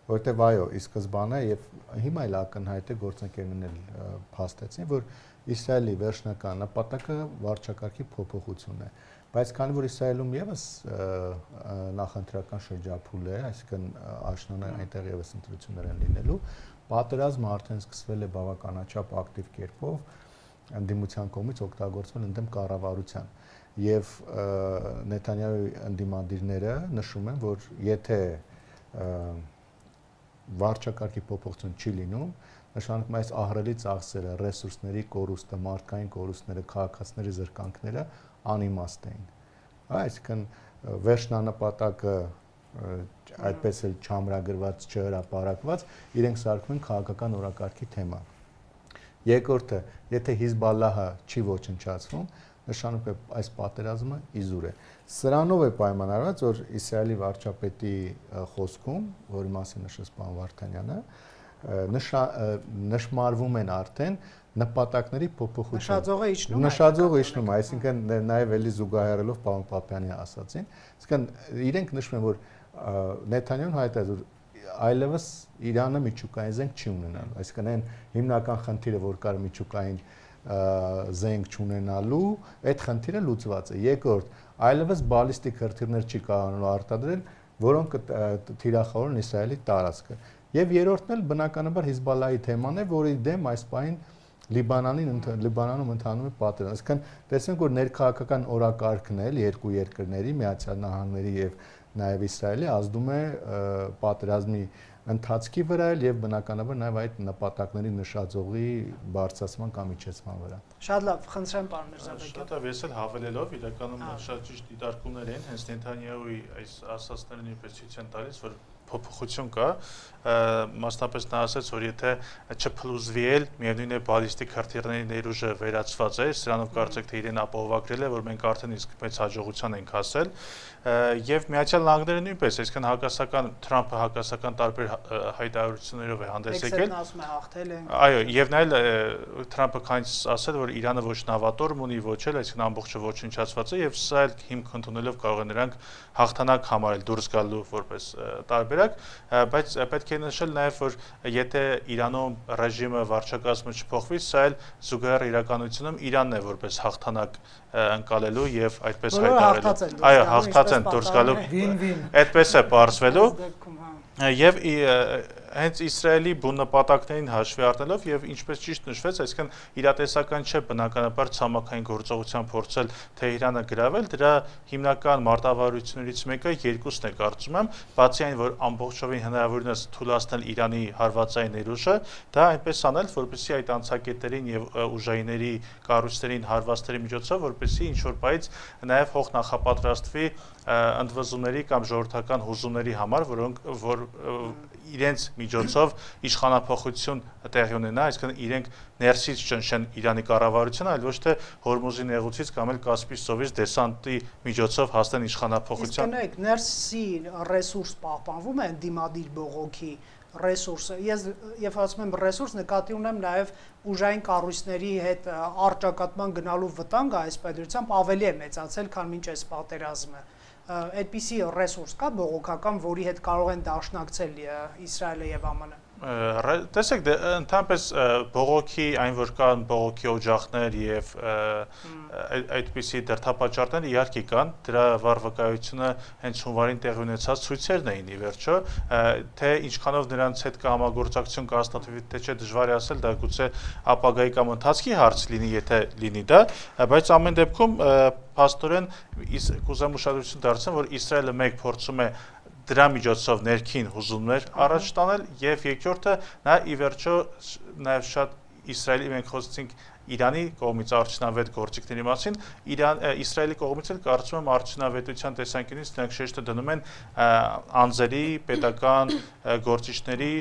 որտեվ այո, ի սկզբանե եւ հիմա էլ ակնհայտ է գործընկերներն էլ փաստեցին, որ Իսրայելի վերջնական նպատակը վարչակարգի փոփոխությունն է, բայց քանի որ Իսրայելում եւս նախընտրական շրջափուլ է, այսինքն աշնանը այնտեղ եւս ընտրություններ են լինելու, պատերազմը արդեն սկսվել է բավականաչափ ակտիվ կերպով ընդդիմության կողմից օգտագործվել ընդդեմ կառավարության եւ Նեթանյահուի ընդդիմադիրները նշում են, որ եթե վարչակարգի փոփոխություն չի լինում, նշանակում է այս ահռելի ծախսերը, ռեսուրսների կորուստը, մարդկային կորուստները, քաղաքացիների զրկանքները անիմաստ էին։ Այսինքն վերջնանպատակը այդպես էլ չամրագրված, չհրապարակված, իրենք սարքում են քաղաքական օրակարգի թեմա։ Երկրորդը, եթե Հիզբալլահը չի ոչնչացվում, նշանակում է այս պատերազմը իզուր է։ Սրանով է պայմանավորված, որ Իսրայելի վարչապետի խոսքում, որի մասին նշեց պարոն Վարդանյանը, նշмарվում են արդեն նպատակների փոփոխություն։ Նշաձողը իջնում է, այսինքն նաև էլի զուգահեռելով պարոն Պապյանի ասացին, այսինքն իրենք նշում են, որ Նեթանյահուն հայտարարել որ այլևս Իրանը միջուկային զենք չի ունենալու, այսինքն այն հիմնական խնդիրը, որ կար միջուկային զենք չունենալու, այդ խնդիրը լուծված է։ Երկրորդ, այլևս բալիստիկ հրթիռներ չի կարողանալու արտադրել, որոնք թիրախավորեն Իսրայելի տարածքը։ Եվ երրորդն էլ բնականաբար Հիզբալլահի թեման է, որի դեմ այս պահին Լիբանանում ընթանում է պատերազմ։ Այսինքն տեսնենք, որ ներքաղաքական օրակարգն էլ երկու երկրների, Միացյալ Նահանգների եւ նաև Իսրայելի ազդում է պատերազմի ընթացքի վրա եւ բնականաբար նաև այդ նպատակների նշաձողի բարձրացման կամ իջեցման վրա։ Շատ լավ, խնդրեմ պարոն Միրզաբեկյան։ Շատ է, ես էլ հավելելով իրականում շատ ճիշտ դիտարկումներ են, հենց Նեթանյահուի այս ասացները նույնպես ցույց են տալիս, որ փոփոխություն կա, մասնապես նա ասաց, որ եթե չփլուզվի էլ, միևնույն է բալիստիկ հրթիռների ներուժը վերացված է, սրանով կարծեք թե իրեն ապահովագրել է, որ մենք արդեն իսկ մեծ հաջողության ենք հասել, եւ Միացյալ Նահանգները նույնպես, այսինքն հակասական Թրամփը հակասական տարբեր հայտարարություններով է հանդես եկել։ Ասում է հաղթել են։ Այո, եւ նա էլ Թրամփը քանից ասել, որ Իրանը ոչ նավատորմ ունի, ոչ էլ, այսինքն ամբողջը ոչնչացված է եւ սա էլ հիմք ընդունելով կարող են նրանք հաղթանակ համարել դուրս գալու որպես տարբերակ, բայց պետք է նշել նաեւ, որ եթե Իրանում ռեժիմը վարչակազմը չփոխվի, սա էլ զուգահեռ իրականությունում Իրանն է որպես հաղթանակ ընկալելու եւ այդպես հայտարարելու։ Այո, հաղթած են դուրս գալու։ Այդպես է պարզվելու։ Եվ հենց Իսրայելի բուն նպատակներին հաշվի առնելով եւ ինչպես ճիշտ նշվեց, այսինքն իրատեսական չէ բնականաբար ցամաքային գործողության փորձել Թեհրանը գրավել, դրա հիմնական մարտավարություններից մեկը երկուսն է կարծում եմ, բացի այն, որ ամբողջովին հնարավորինս թույլատնել Իրանի հարվածային ներուժը, դա այնպես անել, որպեսզի այդ անցակետերին եւ ուժայինների կառույցներին հարվածների միջոցով, որպեսզի ինչ որ բայից նաեւ հող նախապատրաստվի ընդվզումների կամ ժողովրդական հուզումների համար, որ իրենց միջոցով իշխանափոխություն տեղի ունենա, այսինքն իրենք ներսից ճնշեն Իրանի կառավարությունը, այլ ոչ թե Հորմուզի նեղուցից կամ էլ Կասպից ծովից դեսանտի միջոցով հասնեն իշխանափոխության։ Իսկ կնեք, ներսի ռեսուրս պահպանվում է դիմադիր բողոքի ռեսուրսը։ Ես ասում եմ ռեսուրս, նկատի ունեմ նաև ուժային կառույցների հետ առճակատման գնալու վտանգը այս պետությամբ ավելի է մեծացել, քան մինչ այս պատերազմը։ Այդպիսի ռեսուրս կա բողոքական, որի հետ կարող են դաշնակցել Իսրայելը եւ ԱՄՆ-ը։ Տեսեք, ընդհանրապես բողոքի, այն որ կան բողոքի օջախներ եւ այդպիսի դրդապատճառներ իհարկե կան, դրա վարվակայությունը հենց հունվարին տեղի ունեցած ցույցերն էին ի վերջո, թե ինչքանով նրանց հետ կհամագործակցություն կհաստատվի, թե չէ դժվար է ասել, դա գուցե ապագայի կամ ընթացքի հարց լինի, եթե լինի դա, բայց ամեն դեպքում փաստորեն կուզեմ ուշադրություն դարձնել, որ Իսրայելը մեկ փորձում է դրա միջոցով ներքին հուզումներ առաջ տանել եւ երկրորդը նա ի վերջո նաեւ շատ Իսրայելի մենք խոսեցինք Իրանի կողմից արդյունավետ գործիքների մասին, Իսրայելի կողմից էլ կարծում եմ արդյունավետության տեսանկյունից նրանք շեշտը դնում են անձերի, պետական գործիչների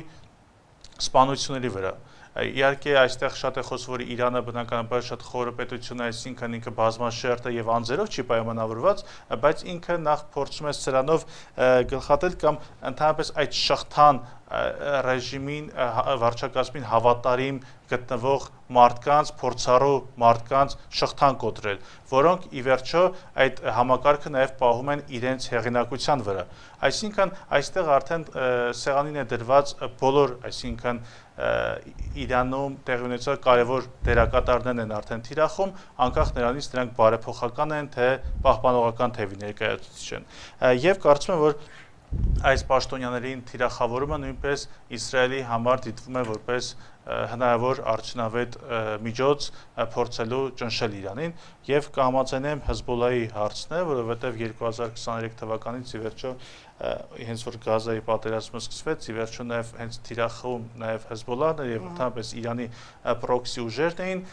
սպանությունների վրա։ Իհարկե այստեղ շատ է խոսվում, որ Իրանը բնականաբար շատ խորը պետություն է, այսինքն ինքը բազմաշերտ է եւ անձերով չի պայմանավորված, բայց ինքը նախ փորձում է սրանով գլխատել կամ ընդհանրապես այդ շղթան ռեժիմին վարչակազմին հավատարիմ գտնվող մարդկանց, փորձառու մարդկանց շղթան կոտրել, որոնք ի վերջո այդ համակարգը նաև պահում են իրենց հեղինակության վրա։ Այսինքն այստեղ արդեն սեղանին է դրված բոլոր, այսինքն Իրանում տեղի ունեցող կարևոր դերակատարներն են արդեն թիրախում, անկախ նրանից նրանք բարեփոխական են, թե պահպանողական թևի ներկայացուցիչ են։ Եվ կարծում եմ, որ այս պաշտոնյաներին թիրախավորումը նույնպես Իսրայելի համար դիտվում է որպես հնարավոր արդյունավետ միջոց փորձելու ճնշել Իրանին եւ կհամաձայնեմ Հեզբոլայի հարցն է, որովհետեւ 2023 թվականից ի վերջո հենց որ Գազայի պատերազմը սկսվեց, ի վերջո նաեւ հենց թիրախում նաեւ Հեզբոլան եւ ընդհանրապես Իրանի պրոքսի ուժերն էին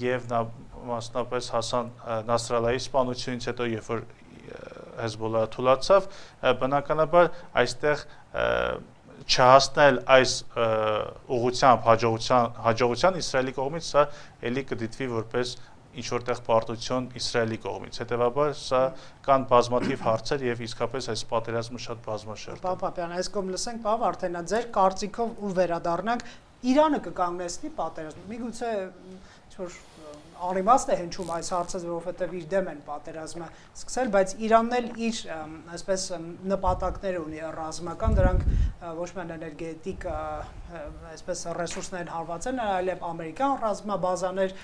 եւ նա մասնապես Հասան Նասրալլայի սպանությունից հետո երբ որ Հեզբոլլահը թուլացավ, բնականաբար այստեղ չհասնել այս ուղղությամբ հաջողության Իսրայելի կողմից սա ելի կդիտվի որպես ինչ որտեղ պարտություն Իսրայելի կողմից։ Հետևաբար սա կան բազմաթիվ հարցեր եւ իսկապես այս պատերազմը շատ բազմաշերտ է։ Պարոն Պապյան, այս կողմ լսենք, պարոն Վարդանյան, ձեր կարծիքով ու վերադառնանք Իրանը կկանգնեցնի պատերազմը։ Միգուցե ինչ-որ անիմաստ է հնչում այս հարցը, որովհետև իր դեմ են պատերազմը սկսել, բայց Իրանն էլ իր այսպես նպատակներ ունի ռազմական, դրանք ոչ միայն էներգետիկ այսպես ռեսուրսներ են հարվածել, այլև ամերիկյան ռազմաբազաներ,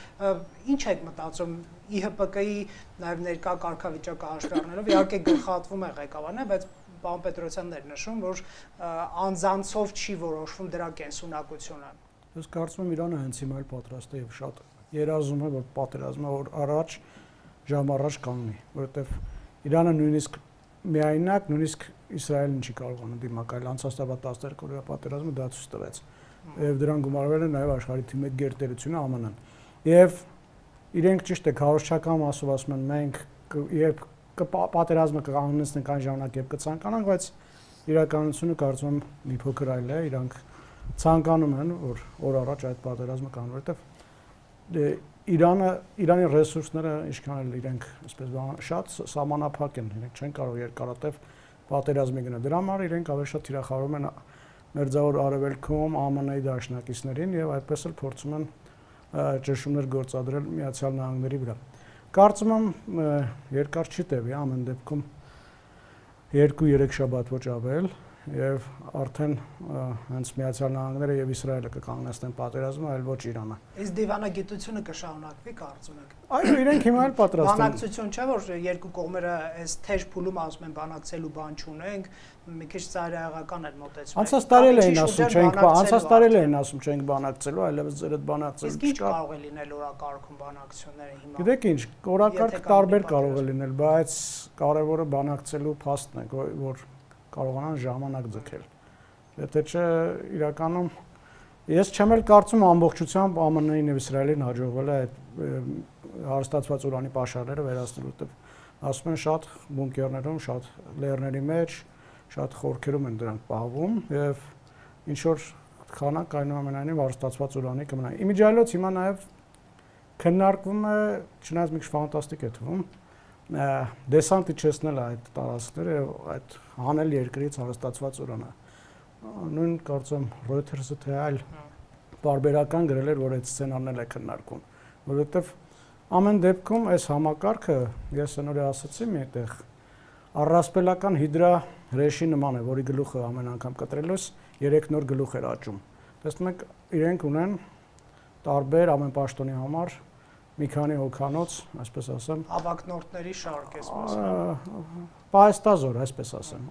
ինչ եք մտածում ԻՀՊԿ-ի նաև ներկա կարգավիճակը հաշվի առնելով, իհարկե գլխատվում է ղեկավարն է, բայց պարոն Պետրոսյանն էր նշում, որ անձանցով չի որոշվում դրա կենսունակությունը։ Ես կարծում եմ Իրանը հենց հիմա էլ պատրաստ է եւ շատ երազում է, որ պատերազմը որ առաջ ժամ առաջ կանգնի, որովհետեւ Իրանը նույնիսկ միայնակ, նույնիսկ Իսրայելին չի կարողանում դիմակայել, անցած տարվա 12 օրյա պատերազմը դա ցույց տվեց։ Եվ դրան գումարվել է նաեւ աշխարհի թիմի գերտերությունը ԱՄՆ-ն։ Եվ իրենք ճիշտ է քարոզչական մասով ասում են մենք երբ պատերազմը կկանգնեցնենք այն ժամանակ երբ կցանկանանք, բայց իրականությունը կարծում եմ մի փոքր այլ է, իրանք ցանկանում են որ օր առաջ այդ պատերազմը կանգնի, որովհետեւ Իրանի ռեսուրսները ինչքան էլ իրենք այսպես շատ սահմանափակ են, իրենք չեն կարող երկարատև պատերազմի գնալ։ Դրա համար իրենք ավելի շատ թիրախավորում են Մերձավոր Արևելքում ԱՄՆ-ի դաշնակիցներին եւ այդպես էլ փորձում են ճնշումներ գործադրել Միացյալ Նահանգների վրա։ Կարծում եմ երկար չի տևի ամեն դեպքում 2-3 շաբաթ ոչ ավել եւ արդեն հենց Միացյալ Նահանգները եւ Իսրայելը կկանգնեցնեն պատերազմը, այլ ոչ Իրանը։ Իսկ դիվանագիտությունը կշարունակվի, կարծում եք։ Այո, իրենք հիմա էլ պատրաստ են։ Բանակցություն չէ, որ երկու կողմերը այս թեժ փուլում ասում են բանակցելու բան չունենք, մի քիչ ծայրահեղական են մոտեցում։ Անցած տարի էին ասում չենք, անցած տարի էին ասում չենք բանակցելու, այլևս ձեր այդ բանակցելու Իսկ ինչ կարող է լինել օրակարգում բանակցությունները հիմա։ Գիտեք ինչ, օրակարգ տարբեր կարող է լինել, բայց կարևորը բանակցելու փաստն է, որ կարողանան ժամանակ ձգել։ Եթե չէ, իրականում ես չեմ էլ կարծում ամբողջությամբ ԱՄՆ-ին եւ Իսրայելին հաջողվել է այդ հարստացված ուրանի պաշարները վերացնել, որտեղ ասում են շատ բունկերներում, շատ լեռների մեջ, շատ խորքերում են դրանք պահվում եւ ինչ որ քանակ այնուամենայնիվ հարստացված ուրանի կմնա։ Իմիջիայլոց հիմա նաեւ քննարկվում է, չնայած մի քիչ ֆանտաստիկ է թվում, դեսանտ իջեցնել այդ տարածքները եւ այդ հանել երկրից հարստացված ուրանը։ Նույն կարծեմ Reuters-ը թե այլ բարբերական գրել էր, որ այդ սցենարն էլ է քննարկում, որովհետեւ ամեն դեպքում այս համակարգը, ես նորի ասացի մի այդտեղ առասպելական հիդրա հրեշի նման է, որի գլուխը ամեն անգամ կտրելուց 3 նոր գլուխ էր աճում։ Տեսնում եք, իրենք ունեն տարբեր ամեն պաշտոնի համար մի քանի հոգանոց, այսպես ասեմ, ավակնորդների շարք էս մասը։ Պայստազոր, այսպես ասեմ,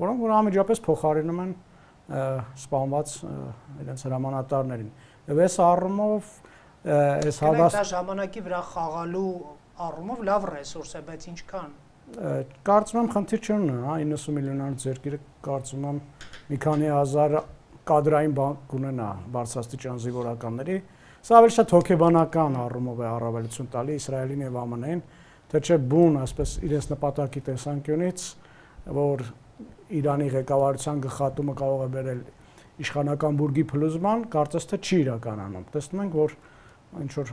որոնք որ անմիջապես փոխարինում են սպանված իրենց հրամանատարներին։ Եվ այս առումով այս դա ժամանակի վրա խաղալու առումով լավ ռեսուրս է, բայց ինչքան։ Կարծում եմ խնդիր չունեն, 90 միլիոնանոց երկիրը կարծում եմ մի քանի հազար կադրային բանկ կունենա բարձրաստիճան զինվորականների։ Սա ավելի շատ հոգեբանական առումով է առավելություն տալի Իսրայելին եւ ԱՄՆ-ին, թե չէ բուն, այսպես իրենց նպատակի տեսանկյունից, որ Իրանի ղեկավարության գխատումը կարող է բերել իշխանական բուրգի փլուզման, կարծես թե չի իրականանում։ Տեսնում ենք, որ ինչ որ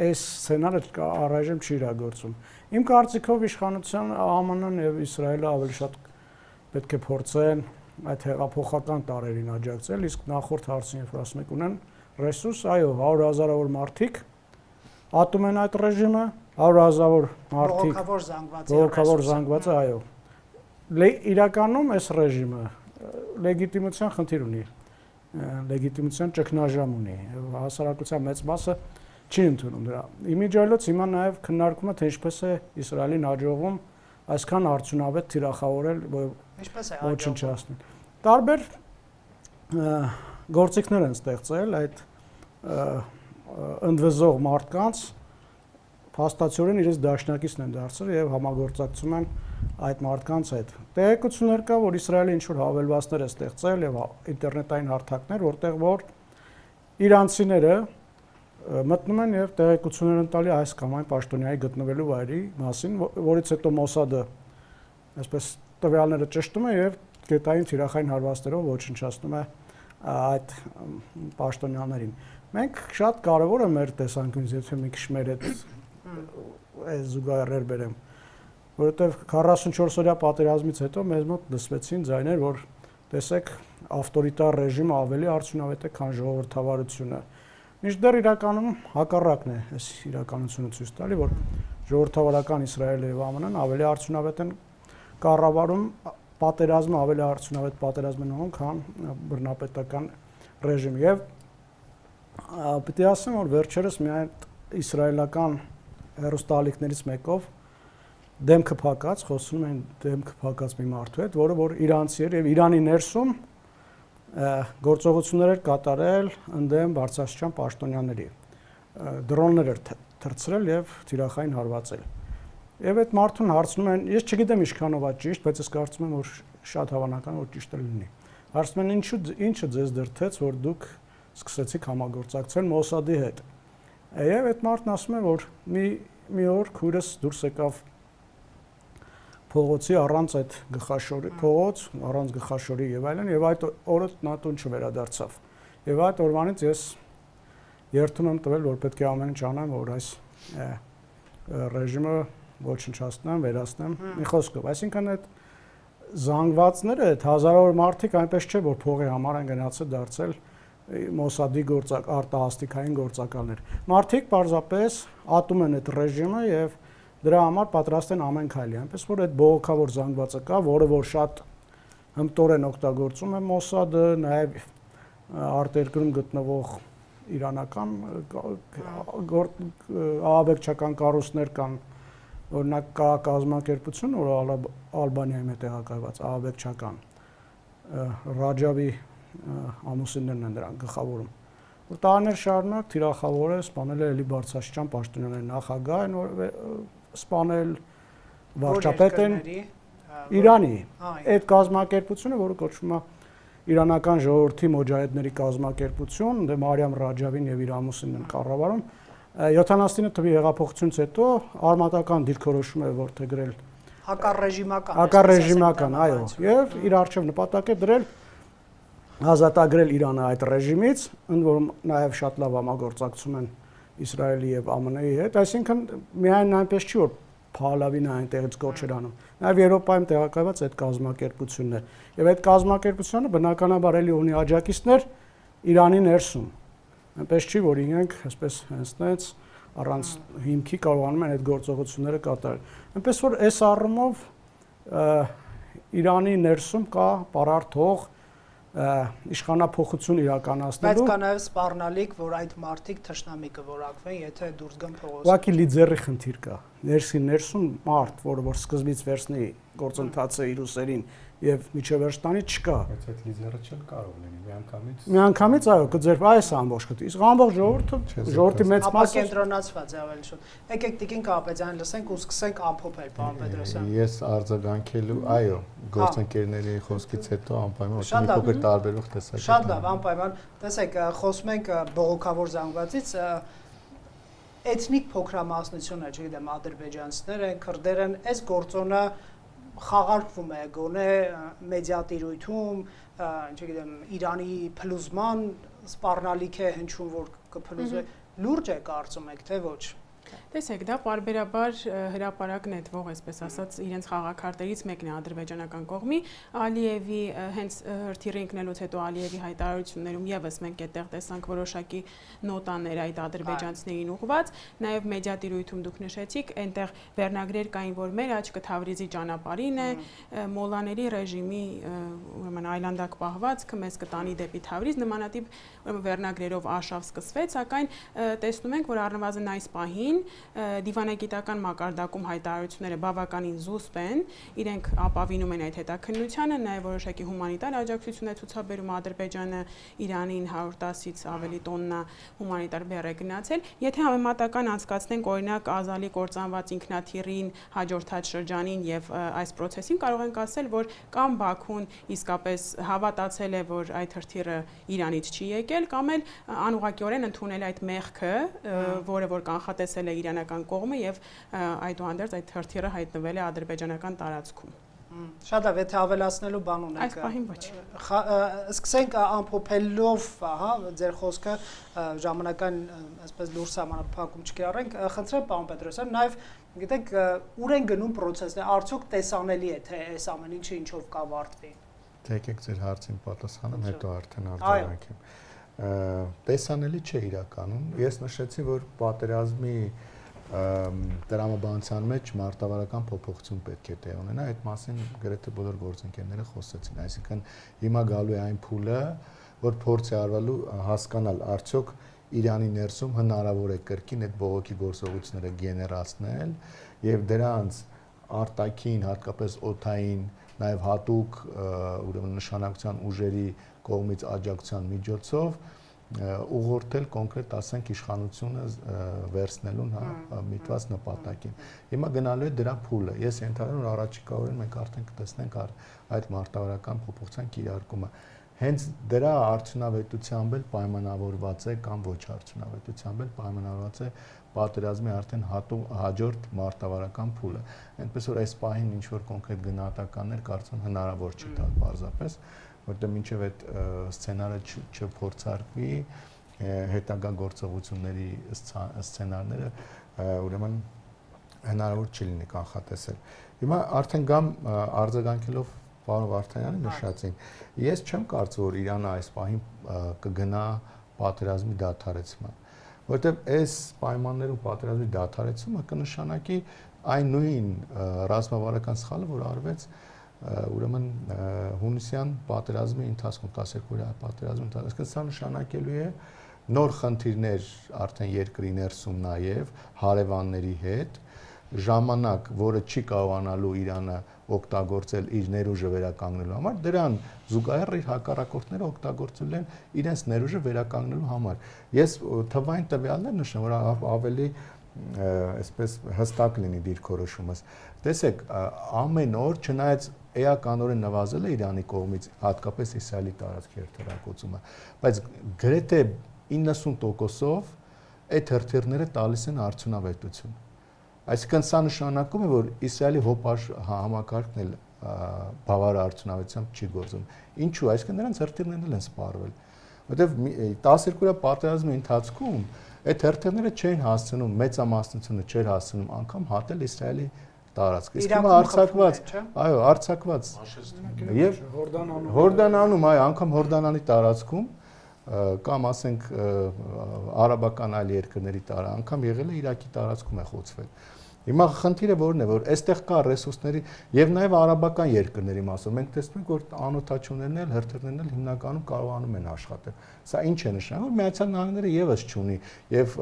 այս սցենարը առայժմ չի իրագործվում։ Իմ կարծիքով իշխանության ԱՄՆ-ն եւ Իսրայելը ավելի շատ պետք է փորձեն այդ հեղափոխական տարերին աջակցել, իսկ նախորդ հարցին երբ ասում եք ունեն ռեսուրս, այո, 100,000-ավոր մարդիկ ատում են այդ ռեժիմը, 100,000-ավոր մարդիկ բողոքավոր զանգվածը, այո։ Իրականում այս ռեժիմը լեգիտիմության խնդիր ունի, լեգիտիմության ճգնաժամ ունի, հասարակության մեծ մասը չի ընդունում դրա։ Իմիջիայլոց հիմա նաև քննարկումը թե ինչպես է Իսրայելին հաջողվում այսքան արդյունավետ թիրախավորել, ոչնչացնել։ Տարբեր գործիքներ են ստեղծել այդ ընդվզող մարդկանց փաստացիորեն իրենց դաշնակիցն են դարձել եւ համագործակցում են այդ մարդկանց հետ։ Տեղեկություններ կա, որ Իսրայելը ինչ որ հավելվածներ է ստեղծել եւ ինտերնետային հարթակներ, որտեղ որ իրանցիները մտնում են եւ տեղեկություններ են տալի այս կամ այն պաշտոնյայի գտնվելու վայրի մասին, որից հետո Մոսադը այսպես տվյալները ճշտում է եւ գետային թիրախային հարվածներով ոչնչացնում է այդ պաշտոնյաներին։ Մենք շատ կարևոր է մեր տեսանկյունից, եթե մի քիչ մեր այդ զուգահեռ բերեմ, որովհետեւ 44-օրյա պատերազմից հետո մեզ մոտ լսվեցին ձայներ, որ տեսեք ավտորիտար ռեժիմը ավելի արդյունավետ է, քան ժողովրդավարությունը։ Մինչդեռ իրականում հակառակն է այս իրականությունը ցույց տալի, որ ժողովրդավարական Իսրայելը եւ ԱՄՆ-ն ավելի արդյունավետ են կառավարում, պատերազմը ավելի արդյունավետ պատերազմ են անում, քան բռնապետական ռեժիմը։ Եվ պետք է ասեմ, որ վերջերս միայն իսրայելական հեռուստաալիքներից մեկով դեմքը փակած, խոսում են դեմքը փակած մի մարդու հետ, որը որ իրանցի էր եւ Իրանի ներսում գործողություններ էր կատարել ընդդեմ բարձրաստիճան պաշտոնյաների, դրոններ էր թռցրել եւ թիրախային հարվածել։ Եվ այդ մարդուն հարցնում են, ես չգիտեմ ինչքանով է ճիշտ, բայց ես կարծում եմ, որ շատ հավանական որ ճիշտ է լինի։ Հարցնում են ինչը ձեզ դրթեց, որ դուք սկսեցիք համագործակցել Մոսադի հետ։ Եվ այդ մարդն ասում է, որ մի օր քույրս դուրս եկավ փողոցի առանց այդ գլխաշորի, փողոց առանց գլխաշորի եւ այլն, եւ այդ օրը նա տուն չվերադարձավ։ Եվ այդ օրվանից ես երթում եմ տվել, որ պետք է ամեն ինչ անեմ, որ այս ռեժիմը ոչնչացնեմ, վերացնեմ, մի խոսքով, այսինքն այդ զանգվածները, այդ հազարավոր մարդիկ այնպես չէ, որ փողի համար են գնացել դարձել Մոսադի արտահասթիկային գործակալներ։ Մարդիկ պարզապես ատում են այդ ռեժիմը եւ դրա համար պատրաստ են ամեն քայլի, այնպես որ այդ բողոքավոր զանգվածը կա, որը որ շատ հմտորեն օգտագործում է Մոսադը, նաև արտերկրում գտնվող իրանական ահաբեկչական կառույցներ կան, օրինակ կա կազմակերպություն, որը Ալբանիայում է տեղակայված ահաբեկչական Ռաջավի ամուսիններն են դրան գլխավորում, որ տարիներ շարունակ թիրախավոր է, սպանել է Էլի Բարձրաստիճան պաշտոնյաներ, նախագահ են սպանել, վարչապետ են Իրանի։ Այդ կազմակերպությունը, որը կոչվում է Իրանական ժողովրդի մոջահեդների կազմակերպություն, դե Մարիամ Ռաջավին եւ իր ամուսինն են կառավարում, 79 թվականի հեղափոխությունից հետո արմատական դիրքորոշում է որդեգրել հակառեժիմական, այո, եւ իր արժեվ նպատակ է դրել ազատագրել Իրանը այդ ռեժիմից, ընդ որում նաեւ շատ լավ համագործակցում են Իսրայելի եւ ԱՄՆ-ի հետ, այսինքն միայն այնպես չի որ Փահլավին այնտեղից կոչ էր անում։ Նաև Եվրոպայում տեղակայված այդ կազմակերպությունն է։ Եվ այդ կազմակերպությունը բնականաբար էլի ունի աջակիցներ Իրանի ներսում։ Այնպես չի, որ իրենք այսպես հենց առանց հիմքի կարողանում են այդ գործողությունները կատարել։ Այնպես որ այս առումով Իրանի ներսում կա պարարտ հող իշխանափոխություն իրականացնելու։ Բայց կա նաև սպառնալիք, որ այդ մարտիկ թշնամի կորակվեն, եթե դուրս գան փողոցը։ Ուղղակի լիդերի խնդիր կա։ Ներսում մարդ, որը որ սկզբից վերցնի գործընթացը իր ուսերին եւ միջև վերջ տանի չկա։ Բայց այդ լիդերը չեն կարող լինի միանգամից այո, կձեր այս ամբողջ խնդիրը։ Իսկ ամբողջ ժողովրդի մեծ մասը կենտրոնացված է ավելի շուտ։ Եկեք Տիկին Կապետյանին լսենք ու սկսենք ամփոփել, պարոն Պետրոսյան։ Ես արձագանքելու, այո, գործընկերների խոսքից հետո անպայման ոչ մի փոքր տարբերող տեսակ։ Շատ լավ, անպայման։ Տեսեք, խոսում ենք բողոքավոր զանգվածից, էթնիկ փոքրամասնությունը, չգիտեմ, ադրբեջանցիներ են, քրդեր են, այս գործոնը խաղարկվում է գոնե մեդիա տիրույթում, չգիտեմ, Իրանի փլուզման սպառնալիք է հնչում, որ կփլուզվի, լուրջ է կարծում եք, թե ոչ։ Տեսեք, դա պարբերաբար հրապարակ նետվող, այսպես ասած, իրենց խաղաքարտերից մեկն է ադրբեջանական կողմի, Ալիևի հենց հրթիռը ընկնելուց հետո Ալիևի հայտարարություններում եւս մենք այդտեղ տեսանք որոշակի նոտաներ այդ ադրբեջանցիներին ուղղված, նաեւ մեդիա տիրույթում դուք նշեցիք, այնտեղ վերնագրեր կային, որ մեր աչքը Թավրիզի ճանապարհին է, մոլաների ռեժիմի ուրեմն այլանդակ պահվածքը մեզ կտանի դեպի Թավրիզ, նմանատիպ ուրեմն վերնագրերով արշավ սկսվեց, սակայն տեսնում ենք, որ առնվազն այս պահին դիվանագիտական մակարդակում հայտարարությունները բավականին զուսպ են, իրենք ապավինում են այդ հետաքննությանը, նաև որոշակի հումանիտար աջակցություն է ցուցաբերում Ադրբեջանը Իրանին 110-ից ավելի տոննա հումանիտար բեռ է գնացել։ Եթե համեմատական անցկացնենք օրինակ Ազալի կործանված ինքնաթիռին հաջորդած շրջանին եւ այս process-ին, կարող ենք ասել, որ կամ Բաքուն իսկապես հավատացել է, որ այդ հրթիռը Իրանից չի եկել, կամ էլ անուղղակիորեն ընդունել այդ մեղքը, որը որ կանխատեսել է իրանական կողմը եւ այդուհանդերձ այդ հրթիռը հայտնվել է ադրբեջանական տարածքում։ Շատ լավ, եթե ավելացնելու բան ունեք։ Այս պահին ոչ։ Սկսենք ամփոփելով, հա, ձեր խոսքը ժամանակային այսպես լուրջ սահմանափակում չկիրառենք, խնդրեմ պարոն Պետրոսյան, նաև գիտեք, ուր են գնում process-ը, արդյոք տեսանելի է, թե այս ամեն ինչը ինչով կավարտվի։ Եկեք ձեր հարցին պատասխանեմ, հետո արդեն արձագանքեմ։ Տեսանելի չէ իրականում։ Ես նշեցի, որ պատերազմի տրամաբանության մեջ մարտավարական փոփոխություն պետք է տեղ ունենա, այդ մասին գրեթե բոլոր գործընկերները խոսեցին, այսինքն հիմա գալու է այն փուլը, որ փորձ է արվելու հասկանալ արդյոք Իրանի ներսում հնարավոր է կրկին այդ բողոքի գործողությունները գեներացնել եւ դրանց արտաքին, հատկապես օդային, նաեւ հատուկ ուրեմն նշանակության ուժերի կողմից աջակցության միջոցով ուղղորդել կոնկրետ ասենք իշխանությունը վերցնելուն, հա, միտված նպատակին։ Հիմա գնալու է դրա փուլը։ Ես ենթադրում եմ առաջիկա օրերին մենք արդեն կտեսնենք այդ մարտավարական փոփոխության կիրարկումը։ Հենց դրա արդյունավետությամբ էլ պայմանավորված է կամ ոչ արդյունավետությամբ էլ պայմանավորված է պատերազմի արդեն հաջորդ մարտավարական փուլը։ Այնպես որ այս պահին ինչ որ կոնկրետ գնահատականներ կարծում հնարավոր չի տալ պարզապես, որտեղ մինչև այդ սցենարը չփորձարկվի, հետագա գործողությունների սցենարները ուրեմն հնարավոր չի լինի կանխատեսել։ Հիմա արդեն գամ արձագանքելով պարոն Վարդանյանի նշածին, ես չեմ կարծում, որ Իրանը այս պահին կգնա պատերազմի դադարեցման, որտեղ այս պայմաններում պատերազմի դադարեցումը կնշանակի այն նույն ռազմավարական սխալը, որ արվեց ուրեմն հունիսյան պատերազմի ընթացքում 12-օրյա պատերազմի ընթացքում սա նշանակելու է նոր խնդիրներ արդեն երկրի ներսում նաև հարևանների հետ ժամանակ, որը չի կարողանալու Իրանը օգտագործել իր ներուժը վերականգնելու համար, դրան զուգահեռ իր հակառակորդները օգտագործել են իրենց ներուժը վերականգնելու համար։ Ես թվային տվյալներ նշեմ, որ ավելի այսպես հստակ լինի դիրքորոշումս։ Տեսեք, ամեն օր չնայած էականորեն նվազել է Իրանի կողմից, հատկապես Իսրայելի տարածքի հրթիռակոծումը, բայց գրեթե 90%-ով այդ հրթիռները տալիս են արդյունավետություն։ Այսինքն սա նշանակում է, որ Իսրայելի հոպար համակարգն էլ բավարար արդյունավետությամբ չի գործում։ Ինչու՞, այսինքն նրանց հրթիռներն են սպառվել։ Որտեվ 12-օրյա պատերազմի ընթացքում այդ հրթիռները չէին հասցնում, մեծամասնությունը չէր հասցնում անգամ հատել Իսրայելի տարածքը։ Իսկ հիմա արձակված, այո, արձակված եւ Հորդանանում, այո, անգամ Հորդանանի տարածքում կամ ասենք արաբական այլ երկրների տարա անգամ եղել է Իրաքի տարածքում է խոցվել։ Հիմա խնդիրը որն է, որ այստեղ կա ռեսուրսների եւ նաեւ արաբական երկրների մասով մենք տեսնում ենք, որ անօթաչուներն էլ հրթիռներն էլ հիմնականում կարողանում են աշխատել։ Սա ինչ է նշանակում, Միացյալ Նահանգները եւս չունի եւ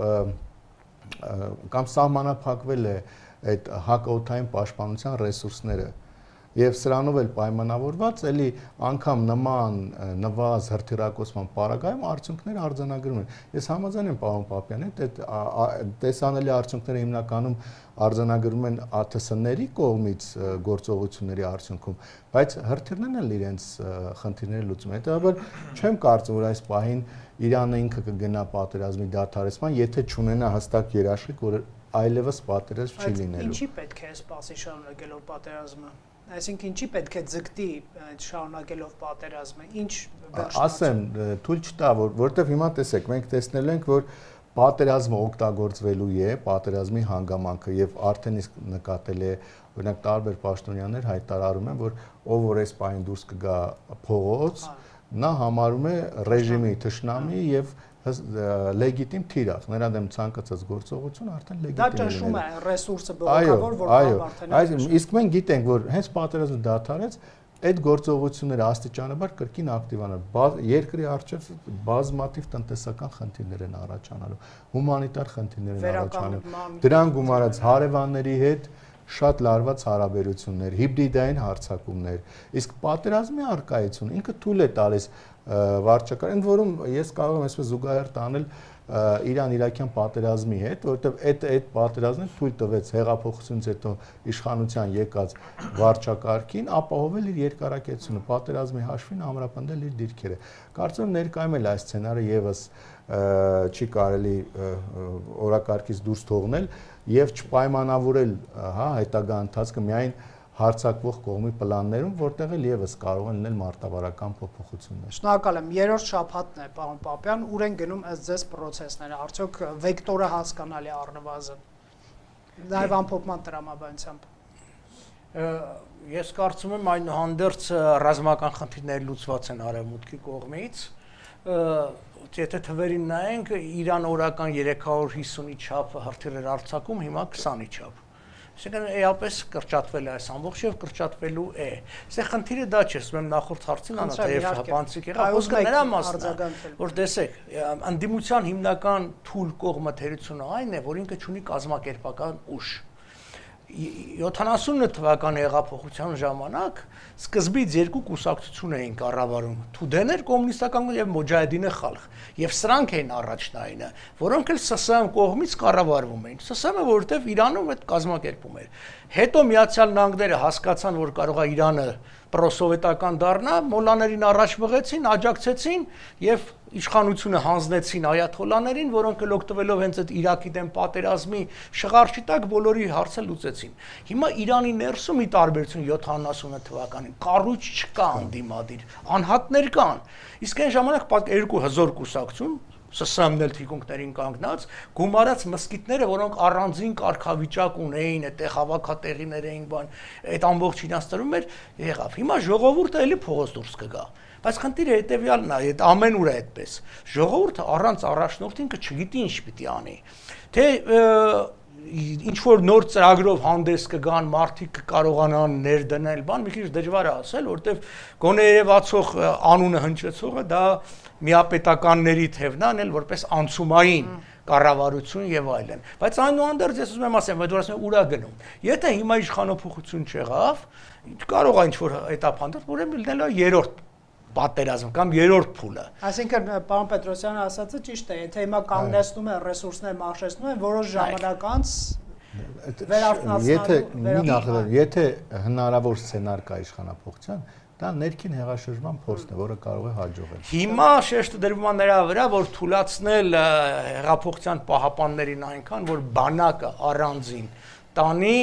կամ սահմանափակվել է այդ հակաօթային պաշտպանության ռեսուրսները եւ սրանով էլ պայմանավորված էլի անգամ նման նվազ հրթիռակոծման պարագայում արդյունքները արձանագրում են։ Ես համաձայն եմ պարոն Պապյանի հետ, այդ տեսանելի արդյունքները հիմնականում արձանագրում են ԱԹՍ-ների կողմից գործողությունների արդյունքում, բայց հրթիռներն էլ իրենց խնդիրները լուծում են։ Հետևաբար չեմ կարծում, որ այս պահին Իրանը ինքը կգնա պատերազմի դադարեցման, եթե չունենա հստակ երաշխիք, որ այլևս պատերազմ չի լինելու։ Ինչի պետք է սպասի շարունակելով պատերազմը։ Այսինքն ինչի պետք է ձգտի շարունակելով պատերազմը, ինչ վերջնացում։ Ասեմ, թույլ չտա, որովհետև հիմա տեսեք, մենք տեսնել ենք, որ պատերազմը օգտագործվելու է, պատերազմի հանգամանքը եւ արդեն իսկ նկատել է, օրինակ տարբեր պաշտոնյաներ հայտարարում են, որ ով որ այս պահին դուրս կգա փողոց, նա համարում է ռեժիմի թշնամի եւ լեգիտիմ թիրախ, նրա դեմ ցանկացած գործողություն արդեն լեգիտիմ է։ Դա ճնշում է ռեսուրսը բողոքավոր, որ արդեն այո, իսկ մենք գիտենք, որ հենց պատերազմը դադարեց, այդ գործողությունները աստիճանաբար կրկին ակտիվանալ։ Երկրի առջև բազմաթիվ տնտեսական խնդիրներ են առաջանալու, հումանիտար խնդիրներ են առաջանալու։ Դրան գումարած հարևանների հետ շատ լարված հարաբերություններ, հիբրիդային հարձակումներ, իսկ պատերազմի առկայությունը ինքը թույլ է տալիս վարչական, ընդ որում ես կարող եմ այսպես զուգահեռ տանել Իրան-Իրաքյան պատերազմի հետ, որովհետև այդ պատերազմը թույլ տվեց հեղափոխությունից հետո իշխանության եկած վարչակարգին ապահովել իր երկարակեցությունը, պատերազմի հաշվին ամրապնդել իր դիրքերը։ Կարծում եմ ներկայում էլ այս սցենարը եւս չի կարելի օրակարգից դուրս թողնել եւ չպայմանավորել, հա, հետագա ընթացքը միայն հարցակվող կողմի պլաններում, որտեղ էլ եւս կարող են լինել մարտավարական փոփոխություններ։ Շնորհակալ եմ։ Երրորդ շաբաթն է, պարոն Պապյան, ուր են գնում ըստ ձեզ պրոցեսները, արդյոք վեկտորը հասկանալի առնվազն։ Նաեւ ամփոփման տրամաբանությամբ։ Ես կարծում եմ այնուհանդերձ ռազմական խնդիրները լուծված են արևմուտքի կողմից։ Եթե թվերին նայենք, Իրան օրական 350-ի չափ հրթիռեր արձակում, հիմա 20-ի չափ։ Այսինքն էապես կրճատվել է այս ամբողջ եւ կրճատվելու է։ Այստեղ խնդիրը դա չէ, ասում եմ նախորդ հարցին անհետև հապանցիկ եղավ, խոսքը նրա մասն է, որ տեսեք, անդիմության հիմնական թույլ կողմը թերությունը այն է, որ ինքը ունի կազմակերպական ուժ։ 70 թվականի հեղափոխության ժամանակ սկզբից երկու կուսակցություն էին կառավարում՝ Թուդեներ կոմունիստական եւ Մոջահեդինե խալղ, եւ սրանք էին առաջնայինը, որոնք էլ ՍՍՄ կողմից կառավարվում էին։ ՍՍՄ-ը որովհետեւ Իրանում այդ կազմակերպում էր։ Հետո Միացյալ Նահանգները հասկացան, որ կարող է Իրանը պրոսովետական դառնա, մոլաներին առաջ մղեցին, աջակցեցին եւ իշխանությունը հանձնեցին այաթոլաներին, որոնք էլ օգտվելով հենց այդ Իրաքի դեմ պատերազմի շղարշի տակ բոլորի հարցը լուծեցին։ Հիմա Իրանի ներսում ի տարբերություն 70 թվականին կառույց չկա անդիմադիր, անհատներ կան։ Իսկ այն ժամանակ երկու հզոր կուսակցություն ՍՍՄ-ն էլ թիկունքներին կանգնած գումարած մսկիթները, որոնք առանձին կարգավիճակ ունեին, այդտեղ հավաքատեղիներ էին, բան, այդ ամբողջ իրացնում էր, եղավ։ Հիմա ժողովուրդը էլի փողոց դուրս կգա։ Բայց խնդիրը հետեւյալն է, այդ ամենուր է այդպես։ Ժողովուրդը առանց առաջնորդին չգիտի ինչ պիտի անի։ Թե ինչ որ նոր ծրագրով հանդես կգան, մարդիկ կկարողանան ներդնել, բան մի քիչ դժվար է ասել, որովհետև գոնե երևացող անունը հնչեցողը դա միապետականների թևն է, անել որպես անցումային կառավարություն եւ այլն։ Բայց այնուհանդերձ ես ուզում եմ ասեմ, որ ասեմ ուրա գնում։ Եթե հիմա իշխանափոխություն չեղավ, կարող է ինչ որ этап հանդես, ուրեմն լինել է երրորդ պատերազմ կամ երրորդ փուլը։ Այսինքն պարոն Պետրոսյանը ասածը ճիշտ է, եթե հիմա կանգնեցնում են ռեսուրսներ մաշեցնում են, որոշ ժամանակ անց Եթե հնարավոր սցենար կա իշխանափոխության, դա ներքին հեղաշրջման փորձն է, որը կարող է հաջողել։ Հիմա շեշտը դրվում է նրա վրա, որ թույլաtsնել հեղափոխության պահապաններին այնքան, որ բանակը առանձին տանի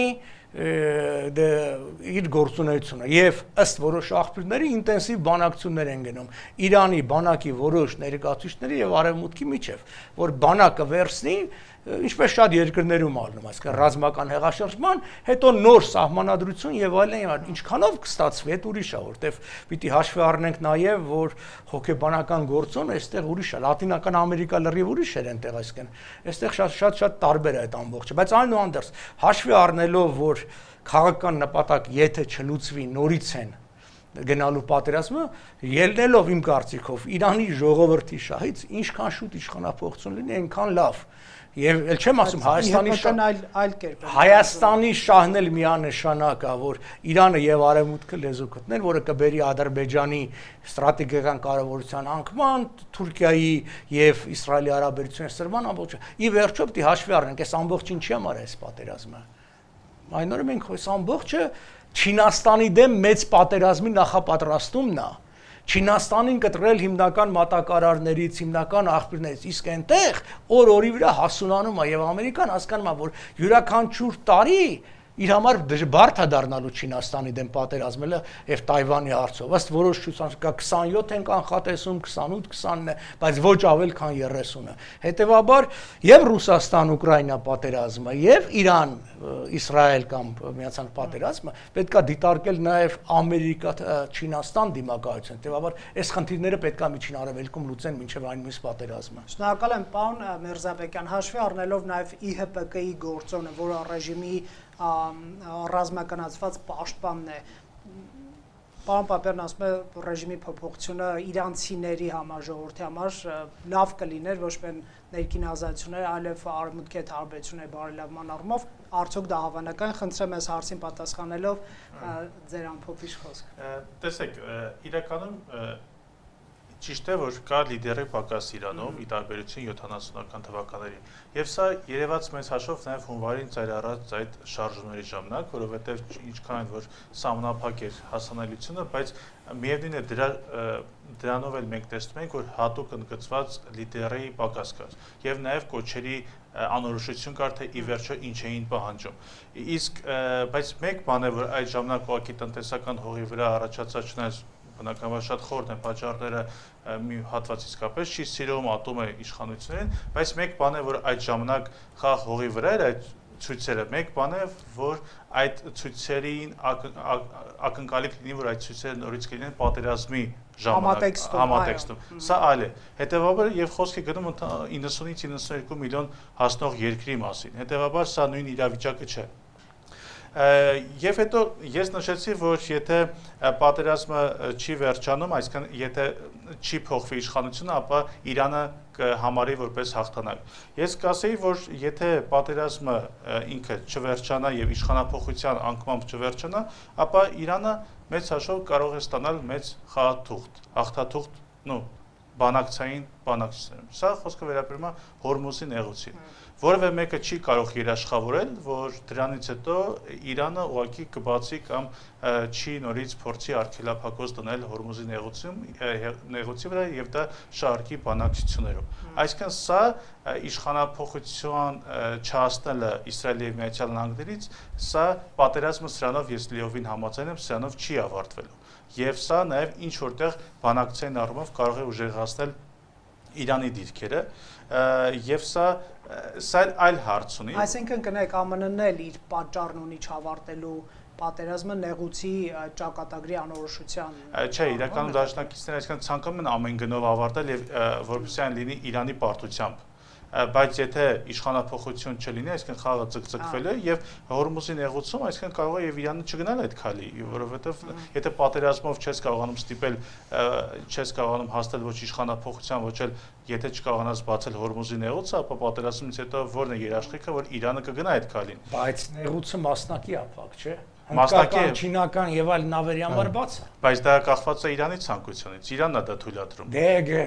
իր գործունեությունը եւ ըստ որոշ աղբյուրների ինտենսիվ բանակցություններ են գնում Իրանի բանակի որոշ ներկայացուցիչների եւ արևմուտքի միջև, որ բանակը վերցնի ինչպես շատ երկրներում ալնում, այսինքն ռազմական հեղաշրջման, հետո նոր սահմանադրություն եւ այլն, ինչքանով կստացվի, այդ ուրիշ է, որտեվ պիտի հաշվի առնենք նաեւ, որ հոգեբանական գործոնը այստեղ ուրիշ է, Լատինական Ամերիկա լրիվ ուրիշ էր այնտեղ, այսինքն այստեղ շատ տարբեր է այդ ամբողջը, բայց այնուհանդերձ հաշվի առնելով, որ քաղաքական նպատակ եթե չլուծվի նորից են գնալու պատերազմը, ելնելով իմ կարծիքով Իրանի ժողովրդի շահից, ինչքան շուտ իշխանափոխություն լինի, այնքան լավ։ Եվ ել չեմ ասում Հայաստանի շահն էլ միանշանակ է, որ Իրանը եւ Արևմուտքը լեզու գտներ, որը կբերի Ադրբեջանի ստրատեգիական կարևորության անկման, Թուրքիայի եւ Իսրայելի հարաբերությունների սրման ամբողջը։ Ի վերջո պիտի հաշվի առնենք, այս ամբողջին չի ամառ այս պատերազմը։ Այն օրը մենք այս ամբողջը Չինաստանի դեմ մեծ պատերազմի նախապատրաստումն է։ Չինաստանին կտրել հիմնական մատակարարներից, հիմնական աղբյուրներից, իսկ այնտեղ օր-օրի վրա հասունանում է եւ Ամերիկան հասկանում է, որ յուրաքանչյուր տարի իր համար բարդ է դառնալու Չինաստանի դեմ պատերազմելը եւ Թայվանի հարցով։ Ըստ որոշ ցուցանիշ կա 27 են կանխատեսում, 28, 20-ն է, բայց ոչ ավել քան 30-ը։ Հետեւաբար եւ Ռուսաստան-Ուկրաինա պատերազմը եւ Իրան-Իսրայել կամ միացան պատերազմը պետքա դիտարկել նաեւ Ամերիկա-Չինաստան դիմակայություն։ Հետեւաբար այս խնդիրները պետքա միջին արևելքում լուծեն մինչեւ այն մյուս պատերազմը։ Շնորհակալ եմ պարոն Միրզաբեկյան, հաշվի առնելով նաեւ ԻՀՊԿ-ի գործոնը, որը ռեժիմի ռազմականացված պաշտպանն է։ Պարոն Պապերն ասում է ռեժիմի փոփոխությունը իրանցիների համար, ժողովրդի համար լավ կլիներ, ոչ միայն ներքին ազատությունները, այլև արևմուտքի հետ հարաբերությունների բարելավման առումով, արդյոք դա հավանական է։ Խնդրեմ այս հարցին պատասխանելով ձեր ամփոփիչ խոսք։ Տեսեք, իրականում ճիշտ է, որ կա լիդերի պակաս Իրանում, ի տարբերություն 70-ական թվականների։ Եվ սա երևաց մեծ հաշվով նաև հունվարին ծայրահարած այդ շարժումների ժամանակ, որովհետև ինչքան որ սահմանափակ էր հասանելիությունը, բայց միևնույն է դրանով էլ մենք տեսնում ենք, որ հատուկ ընդգծված լիդերի պակաս կար եւ նաև կոչերի անորոշություն կար, թե ի վերջո ինչ էին պահանջում։ Իսկ բայց մեկ բան է, որ այդ ժամանակ ուղղակի տնտեսական հողի վրա առաջացած չնայած բնականաբար շատ խորտ են պատճառները մի հատված իսկապես չի սիրում ատում է իշխանություններին, բայց մեկ բան է, որ այդ ժամանակ խաղ հողի վրա էր այդ ցույցերը, մեկ բան է, որ այդ ցույցերին ակնկալիք լինի, որ այդ ցույցերը նորից կլինեն պատերազմի ժամանակ համատեքստում։ Սա այլ է։ Հետևաբար եւ խոսքը գնում 90-ից 92 միլիոն հասնող երկրի մասին։ Հետևաբար սա նույն իրավիճակը չէ։ Եվ հետո ես նշեցի, որ եթե պատերազմը չի վերջանում, այսինքն եթե չի փոխվի իշխանությունը, ապա Իրանը կհամարի որպես հաղթանակ։ Ես կասեի, որ եթե պատերազմը ինքը չվերջանա եւ իշխանափոխության անկմամբ չվերջանա, ապա Իրանը մեծ հաշվով կարող է ստանալ մեծ խաղաթուղթ, հաղթաթուղթ, բանակցային բանակցություններում։ Սա խոսքը վերաբերում է Հորմուզի նեղուցին։ Որևէ մեկը չի կարող երաշխավորել, որ դրանից հետո Իրանը ուղղակի կբացի կամ չի նորից փորձի արգելափակոց դնել Հորմուզի նեղուցի վրա եւ դա շարքի բանակցություններում։ Այսինքն սա իշխանափոխության չհասնելը Իսրայելի եւ Միացյալ Նահանգներից, սա պատերազմը սրանով ես լիովին համաձայն եմ, սրանով չի ավարտվելու։ Եվ սա նաև ինչ որտեղ բանակցային առումով կարող է ուժեղացնել Իրանի դիրքերը եւ սա այլ հարց ունի։ Այսինքն կնեք ԱՄՆ-ն էլ իր պատճառն ունի չավարտելու պատերազմը նեղուցի ճակատագրի անորոշության։ Չէ, իրականում դաշնակիցները այսքան ցանկանում են ամեն գնով ավարտել եւ որպեսզի այն լինի Իրանի պարտությամբ։ բայց եթե իշխանափոխություն չլինի, այսինքն խաղը ձգձգվել է եւ Հորմուզի նեղուցում, այսինքն կարող է եւ Իրանը չգնալ այդ քալի, որովհետեւ եթե պատերազմով չես կարողանում ստիպել, չես կարողանում հասնել ոչ իշխանափոխության, ոչ էլ եթե չկարողանաս բացել Հորմուզի նեղուցը, ապա պատերազմից հետո ո՞րն է երաշխիքը, որ Իրանը կգնա այդ քալին։ Բայց նեղուցը մասնակի ապակ, չէ։ Մասնակի չինական եւ այլ նավերի համար բաց է։ Բայց դա կախված է Իրանի ցանկությունից։ Իրանն է դա թույլատրում։ Դե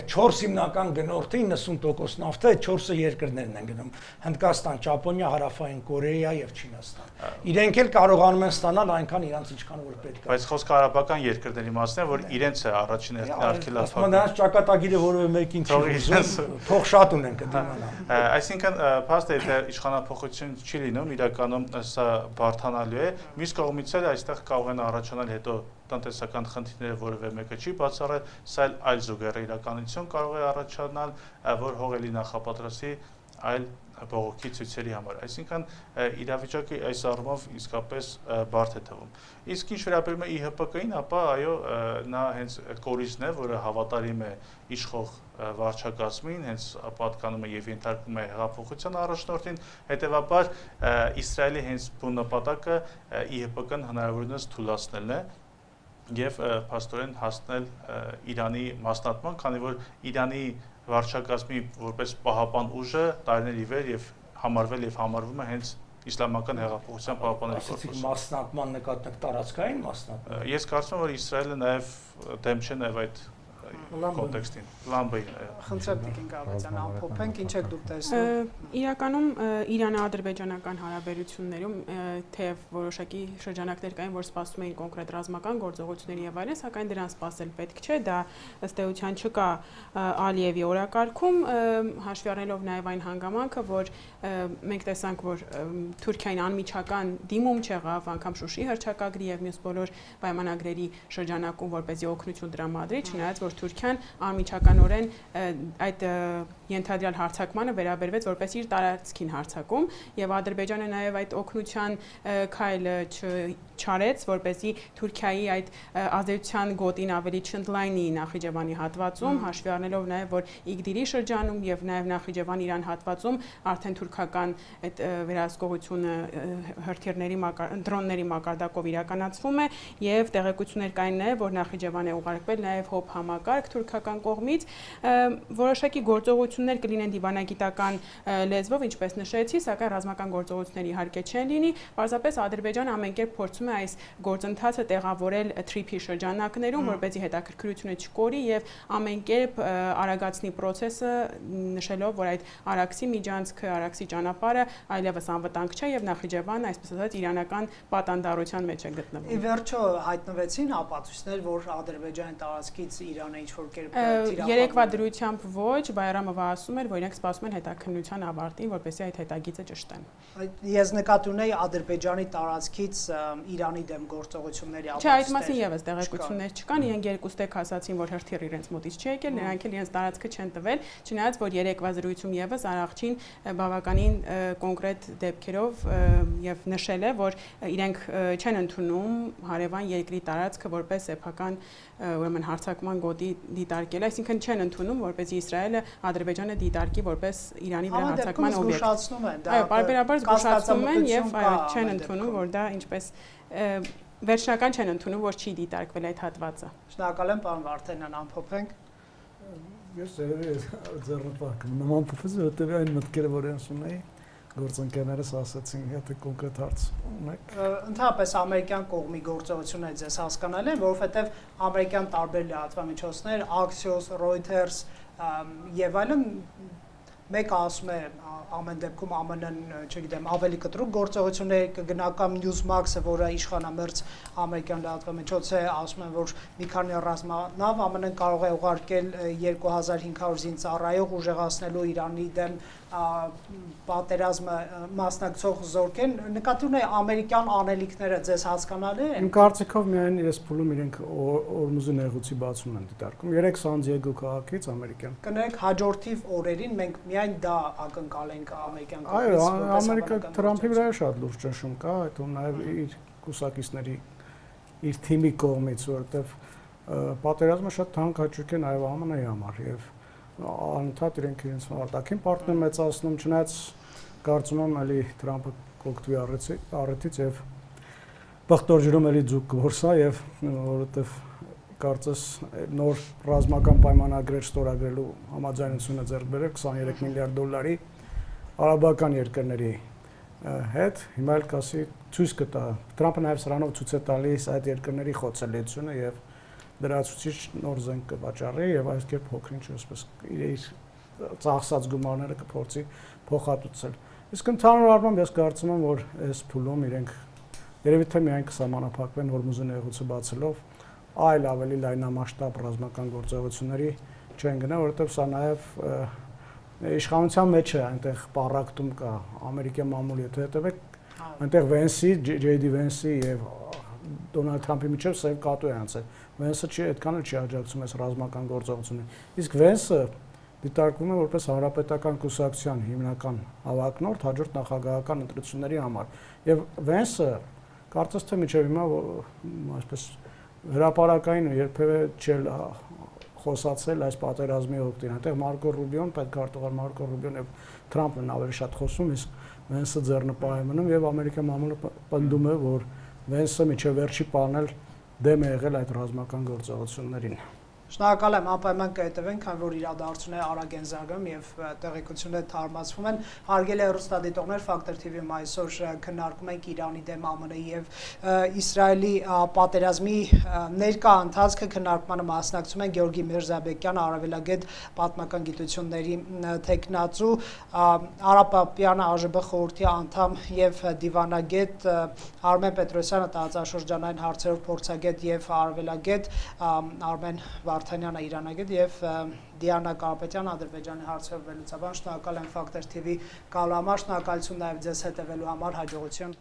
4 հիմնական գնորդի 90% նավթը 4 երկրներն են գնում. Հնդկաստան, Ճապոնիա, Հարավային Կորեա եւ Չինաստան։ Իրենք էլ կարողանում են ստանալ այնքան իրանց ինչքան որ պետք է։ Բայց խոսքը արաբական երկրների մասն է, որ իրենց է առաջին արգելափակում։ Նրանց ճակատագիրը որևէ մեկին չի ուզում, թող շատ ունեն կդիմանա։ Այսինքն, փաստը եթե իշխանափոխություն չի լինում, իրականում սա բարթանալու է։ Մյուս կողմից էլ այստեղ կարող են առաջանալ հետո տնտեսական խնդիրները, որևէ մեկը չի բացառել, սա այլ զուգահեռ իրականություն կարող է առաջանալ, որ հողելի նախապատրաստի այլ բողոքի ցույցերի համար։ Այսինքն իրավիճակի այս առումով իսկապես բարդ է թվում։ Իսկ ինչ վերաբերում է ԻՀՊԿ-ին, ապա այո, նա հենց կորիզն է, որը հավատարիմ է իշխող վարչակազմին, հենց պատկանում է եւ ենթարկվում է հեղափոխության առաջնորդին, հետեւաբար Իսրայելի հենց բուն նպատակը ԻՀՊԿ-ն հնարավորինս թույլատնելն է եւ փաստորեն հասնել Իրանի մասնատման, քանի որ Իրանի վարչակազմի որպես պահապան ուժը տարիներ ի վեր եւ համարվել եւ համարվում է հենց իսլամական հեղափոխության պահապանների կորպուսը։ Մասնատման նկատմամբ տարածքային մասնատման։ Ես կարծում եմ, որ Իսրայելը նաեւ դեմ չէ նաեւ այդ կոնտեքստին, լամբային։ Խնդրեմ Տիկին Գավազյան, ամփոփենք, ինչ եք դուք տեսնում։ Իրականում Իրано-ադրբեջանական հարաբերություններում թեև որոշակի շրջանակներ կային, որ սպասում էին կոնկրետ ռազմական գործողությունների եւ այլն, սակայն դրան սպասել պետք չէ, դա ըստ էության չկա Ալիևի օրակարգում, հաշվի առնելով նաեւ այն հանգամանքը, որ մենք տեսանք, որ Թուրքիային անմիջական դիմում չեղավ անգամ Շուշի հռչակագրի եւ մյուս բոլոր պայմանագրերի շրջանակում, որպեսզի օգնություն տրամադրի, չնայած որ Թուրքիան անմիջականորեն այդ ենթադրյալ հարձակմանը վերաբերվեց որպես իր տարածքին հարձակում եւ Ադրբեջանը նաեւ այդ օգնության քայլը չարեց, որպեսզի Թուրքիայի այդ ազդեցության գոտին ավելի չընդլայնի Նախիջևանի հատվածում, հաշվի առնելով նաեւ որ Իգդիրի շրջանում եւ նաեւ Նախիջևան-Իրան հատվածում արդեն թուրքական այդ վերահսկողությունը հրթիռների դրոնների մակարդակով իրականացվում է եւ տեղեկություններ կային նաեւ որ Նախիջևան է ուղարկվել նաեւ հոբ համակարգ թուրքական կողմից, որոշակի գործողություններ կլինեն դիվանագիտական լեզվով, ինչպես նշեցի, սակայն ռազմական գործողություններ իհարկե չեն լինի, պարզապես Ադրբեջանը ամենքերբ փորձում է այս գործընթացը տեղավորել թրիփի շրջանակներում, որպեսզի հետաքրքրությունը չկորի եւ ամենքերբ արագացնի process-ը, նշելով, որ այդ Արաքսի միջանցքը, Արաքսի ճանապարհը այլևս անվտանգ չէ եւ Նախիջևանը, այսպես ասած, իրանական պատանդառության մեջ է գտնվում։ Ի վերջո հայտնվեցին ապացույցներ, որ Ադրբեջանի տարածքից Իրանը ինչ-որ կերպ թիրախավորում։ Երեկվա դրությամբ ոչ, Բայրամովը ասում էր, որ իրենք սպասում են հետաքննության ավարտին, որպեսզի այդ հետագիծը ճշտեն։ Ես նկատի ունեի Ադրբեջանի տարածքից Իրանի դեմ գործողությունների ապացույցներ։ Չէ, այդ մասին եւս տեղեկություններ չկան, իրենք երկուստեք ասացին, որ հրթիռ իրենց մոտից չի եկել, նրանք էլ իրենց տարածքը չեն տվել, չնայած որ երեկվա զրույցում եւս Արաղչին բավականին կոնկրետ դեպքերով եւ նշել է, որ իրենք չեն ընդունում հարևան երկրի տարածքը որպես սեփական ուրեմն հարձակման գոտի դիտարկել, այսինքն չեն ընդունում, որպեսզի Իսրայելը Ադրբեջանը դիտարկի որպես Իրանի վրա հարձակման օբյեկտ։ Այո, բարբերաբար զգուշացնում են եւ չեն ընդունում, որ դա ինչպես վերջնական չեն ընդունում, որ չի դիտարկվել այդ հատվածը։ Շնորհակալ եմ, պարոն Վարդանյան, ամփոփենք։ Ես ձեռնպահ նման փոփոխել, որտեղ այն մտքերը, որ ես ունեի, գործընկերներս ասացին, եթե կոնկրետ հարց ունեք։ Ընդհանրապես ամերիկյան կողմի գործողությունները ձեզ հասկանալի են, որովհետև ամերիկյան տարբեր լրատվամիջոցներ, Axios, Reuters եւ այլն մեկը ասում է ամեն դեպքում ԱՄՆ-ն, չգիտեմ, ավելի կտրուկ գործողություններ կգնա կամ Newsmax-ը, որը իշխանամերձ ամերիկյան լրատվամիջոց է, ասում են, որ մի քանի ռազմանավ ԱՄՆ-ն կարող է ուղարկել 2500 զինծառայող ուժեղացնելու Իրանի դեմ պատերազմը մասնակցող զորքեր, նկատի ունի ամերիկյան անելիքները ձեզ հասկանալի են։ Իմ կարծիքով միայն ես փուլում իրենք Օրմուզի նեղուցի բացումն են դիտարկում։ 3 Սան Դիեգո քաղաքից ամերիկյան։ Կներեք, հաջորդիվ օրերին մենք միայն դա ակնկալենք ամերիկյան կողմից։ Այո, Ամերիկա Թրամփի վրա շատ լուրջ ճնշում կա, այդում նաև իր կուսակիցների իր թիմի կողմից, որովհետև պատերազմը շատ թանկ հաճույք է նաև ԱՄՆ-ի համար եւ անընդհատ իրենք իրենց արտաքին պարտներ մեծացնում, չնայած կարծում եմ էլի Թրամփը կօգտվի առիթից եւ բախտորջրում էլի ձուկ կորսա եւ որովհետեւ կարծես նոր ռազմական պայմանագրեր ստորագրելու համաձայնությունը ձեռք բերել 23 միլիարդ դոլարի արաբական երկրների հետ, հիմա էլ կասի ցույց կտա։ Թրամփը նաև սրանով ցույց է տալիս այդ երկրների խոցելիությունը եւ դրացուցիչ նոր զենք կվաճառի եւ այս կերպ փոքրինչ այսպես իր ծախսած գումարները կփորձի փոխհատուցել։ Իսկ ընդհանուր առմամբ ես կարծում եմ, որ այս փուլում իրենք երևի թե միայն կսահմանափակվեն Հորմուզի նեղուցը բացելով, այլ ավելի լայնամասշտաբ ռազմական գործողությունների չեն գնա, որովհետեւ սա նաև իշխանության մեջ է այնտեղ պարակտում կա ամերիկյան մամուլի հետ հետևեք այնտեղ Վենսի, Ջեյդի Վենսի եւ Դոնալդ Թրամփի միջև սև կատու է անցել։ Վենսը չի այդքան էլ չի աջակցում այս ռազմական գործողություններին։ Իսկ Վենսը դիտարկվում է որպես հանրապետական կուսակցության հիմնական հավակնորդ հաջորդ նախագահական ընտրությունների համար։ Եվ Վենսը կարծես թե միջև հիմա այսպես հրապարակային երբևէ չել խոսացել այս պատերազմի օգտին։ Այնտեղ Մարկո Ռուբիոն, պետքարտուղար Մարկո Ռուբիոն եւ Թրամփն ավելի շատ խոսում, իսկ Վենսը ձեռնպահ է մնում եւ ամերիկյան մամուլը պնդում է, որ Վենսը միջև վերջի պահն էլ դեմ է եղել այդ ռազմական գործողություններին։ Շնորհակալ եմ, անպայման կհետևենք, քանի որ իրադարձությունները արագ են զարգանում եւ տեղեկությունները թարմացվում են։ Հարգելի հեռուստադիտողներ, Factor TV-ում այսօր քննարկում ենք Իրանի դեմ ԱՄՆ-ի եւ Իսրայելի պատերազմի ներկա ընթացքը, քննարկմանը մասնակցում են Գեորգի Միրզաբեկյանը, Արևելագետ պատմական գիտությունների թեկնածու, Արապապյանը, ԱԺԲ խորհրդի անդամ եւ դիվանագետ, Արմեն Պետրոսյանը, տարածաշրջանային հարցերով փորձագետ եւ արևելագետ, Արմեն Վարդանյանը իրանագետ եւ Դիանա Կարապետյանը Ադրբեջանի հարցերով վերլուծաբան։ Շնորհակալ եմ Factor TV կալու համար, շնորհակալություն նաեւ ձեզ հետևելու համար, հաջողություն։